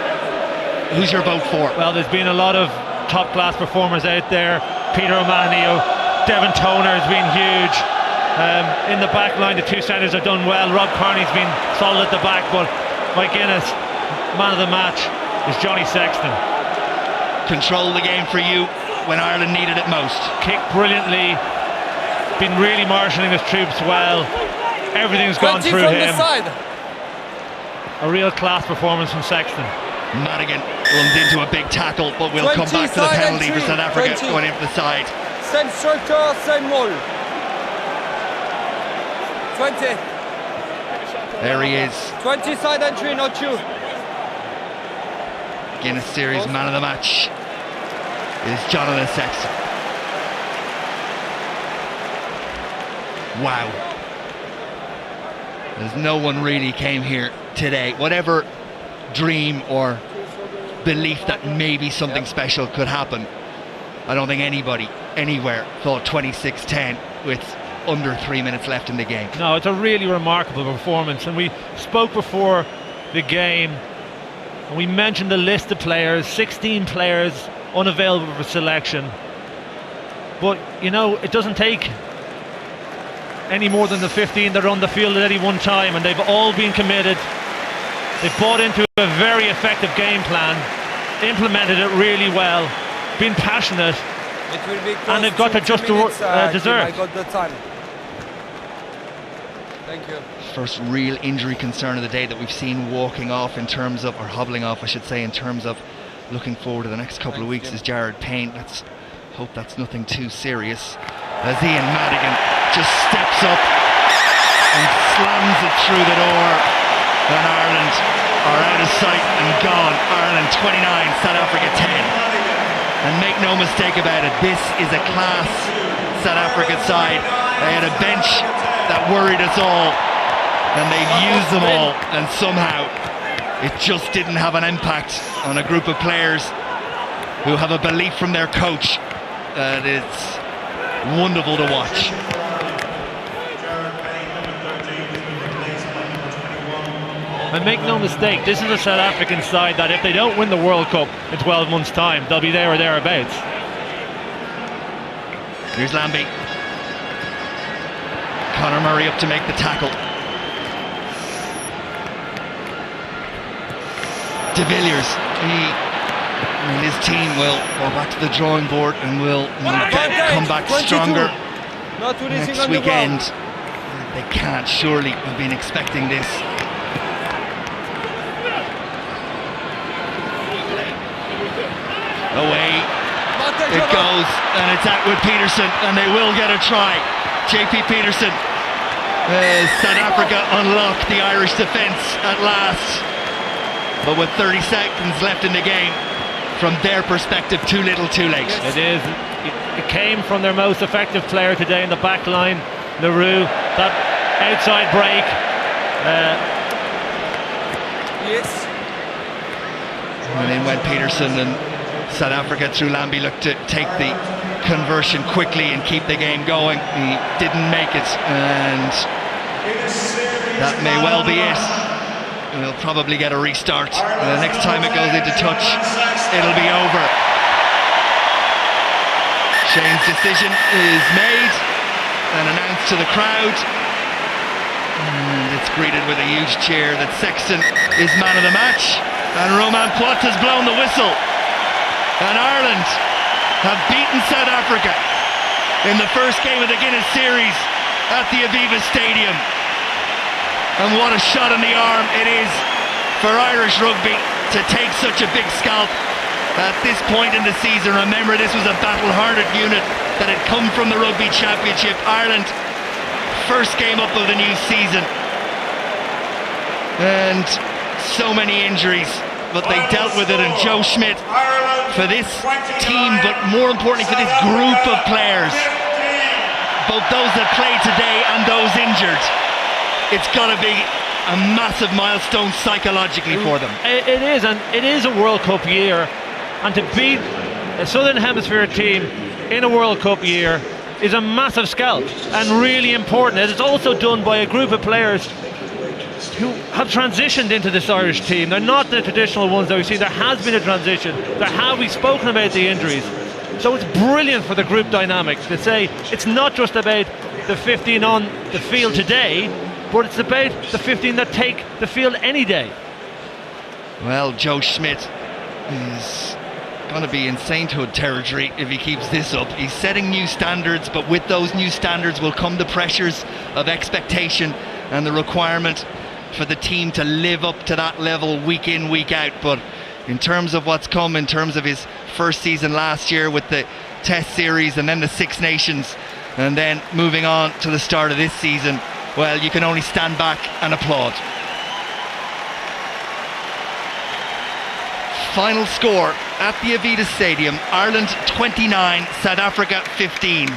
Who's your vote for? well, there's been a lot of top-class performers out there. Peter O'Mahony, Devin Toner has been huge. In the back line, the two centres have done well. Rob Kearney's been solid at the back, but my Guinness, man of the match is Johnny Sexton. Control the game for you when Ireland needed it most. Kicked brilliantly, been really marshalling his troops well. Everything's gone 20 through from him. the side. A real class performance from Sexton. Madigan runs into a big tackle, but we'll come 20 back to the side penalty for entry. South Africa 20. going in for the side. Same structure, same wall. 20. There he is. 20 side entry, not you. Guinness Series man of the match is Jonathan Sexton. Wow. There's no one really came here today. Whatever dream or belief that maybe something special could happen, I don't think anybody anywhere thought 26-10 with under 3 minutes left in the game. No, it's a really remarkable performance, and we spoke before the game and we mentioned the list of players, 16 players unavailable for selection, but you know, it doesn't take any more than the 15 that are on the field at any one time, and they've all been committed. They've bought into a very effective game plan, implemented it really well, been passionate, It will be and they've got to just deserve. I got the time. Thank you. First real injury concern of the day that we've seen walking off in terms of, or hobbling off I should say, in terms of looking forward to the next couple of weeks is Jared Payne. Let's hope that's nothing too serious, as Ian Madigan just steps up and slams it through the door, and Ireland are out of sight and gone. Ireland 29, South Africa 10. And make no mistake about it, this is a class South Africa side. They had a bench that worried us all, and they've used them all, and somehow it just didn't have an impact on a group of players who have a belief from their coach that it's wonderful to watch. And make no mistake, this is a South African side that if they don't win the World Cup in 12 months' time, they'll be there or thereabouts. Here's Lambie. Conor Murray up to make the tackle. De Villiers, he and his team will go back to the drawing board and will come back 22. stronger Not releasing next on the weekend. ground. They can't surely have been expecting this. Away it goes, and it's Atwood Peterson, and they will get a try. JP Peterson. South Africa unlock the Irish defence at last, but with 30 seconds left in the game, from their perspective, too little, too late. It is. It came from their most effective player today in the back line, LaRue. That outside break. Yes. And in went Peterson, and South Africa through Lambie looked to take the conversion quickly and keep the game going. He didn't make it, and that may well be it. We'll probably get a restart. The next time it goes into touch, it'll be over. Shane's decision is made and announced to the crowd, and it's greeted with a huge cheer that Sexton is man of the match, and Romain Poite has blown the whistle, and Ireland have beaten South Africa in the first game of the Guinness Series at the Aviva Stadium. And what a shot in the arm it is for Irish rugby to take such a big scalp at this point in the season. Remember, this was a battle-hardened unit that had come from the Rugby Championship. Ireland, first game up of the new season, and so many injuries, but they dealt with it. And Joe Schmidt, for this team, but more importantly for this group of players, both those that played today and those injured, it's got to be a massive milestone psychologically for them. It is, and it is a World Cup year, and to beat a Southern Hemisphere team in a World Cup year is a massive scalp and really important. It's also done by a group of players who have transitioned into this Irish team. They're not the traditional ones that we see. There has been a transition. We've spoken about the injuries. So it's brilliant for the group dynamics to say it's not just about the 15 on the field today, but it's about the 15 that take the field any day. Well, Joe Schmidt is going to be in sainthood territory if he keeps this up. He's setting new standards, but with those new standards will come the pressures of expectation and the requirement for the team to live up to that level week in, week out. But in terms of what's come, in terms of his first season last year with the Test Series and then the Six Nations, and then moving on to the start of this season, well, you can only stand back and applaud. Final score at the Aviva Stadium: Ireland 29, South Africa 15.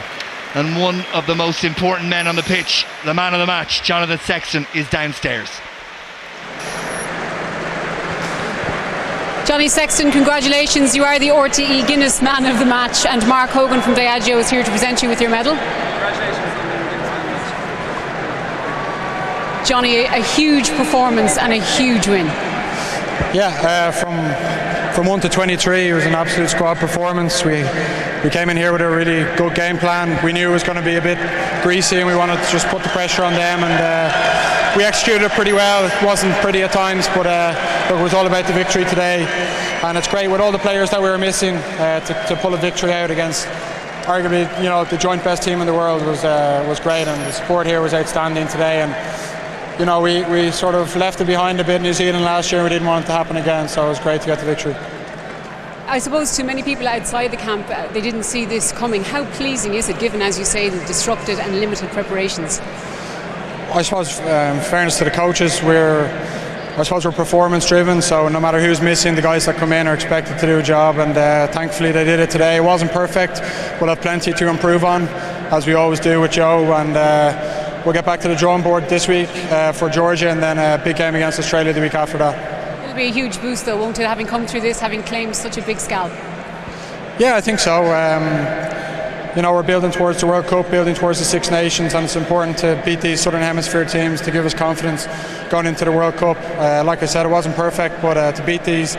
And one of the most important men on the pitch, the man of the match, Jonathan Sexton, is downstairs. Johnny Sexton, congratulations. You are the RTE Guinness Man of the Match, and Mark Hogan from Diageo is here to present you with your medal. Johnny, a huge performance and a huge win. Yeah, from 1 to 23, it was an absolute squad performance. We came in here with a really good game plan. We knew it was going to be a bit greasy, and we wanted to just put the pressure on them, and we executed it pretty well. It wasn't pretty at times, but look, it was all about the victory today, and it's great with all the players that we were missing to pull a victory out against arguably, you know, the joint best team in the world was great, and the support here was outstanding today. And you know, we sort of left it behind a bit in New Zealand last year. We didn't want it to happen again, so it was great to get the victory. I suppose to many people outside the camp, they didn't see this coming. How pleasing is it, given, as you say, the disrupted and limited preparations? I suppose, in fairness to the coaches, we're performance driven, so no matter who's missing, the guys that come in are expected to do a job, and thankfully they did it today. It wasn't perfect, we'll have plenty to improve on, as we always do with Joe, and we'll get back to the drawing board this week for Georgia, and then a big game against Australia the week after that. It'll be a huge boost though, won't it, having come through this, having claimed such a big scalp? Yeah, I think so. You know, we're building towards the World Cup, building towards the Six Nations, and it's important to beat these Southern Hemisphere teams to give us confidence going into the World Cup. Like I said, it wasn't perfect, but to beat these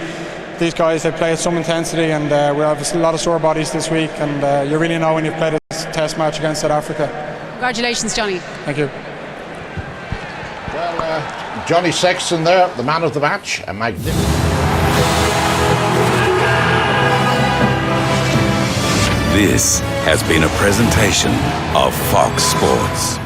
guys, they play at some intensity, and we have a lot of sore bodies this week, and you really know when you've played a test match against South Africa. Congratulations, Johnny. Thank you. Well, Johnny Sexton there, the man of the match, a magnificent. This has been a presentation of Fox Sports.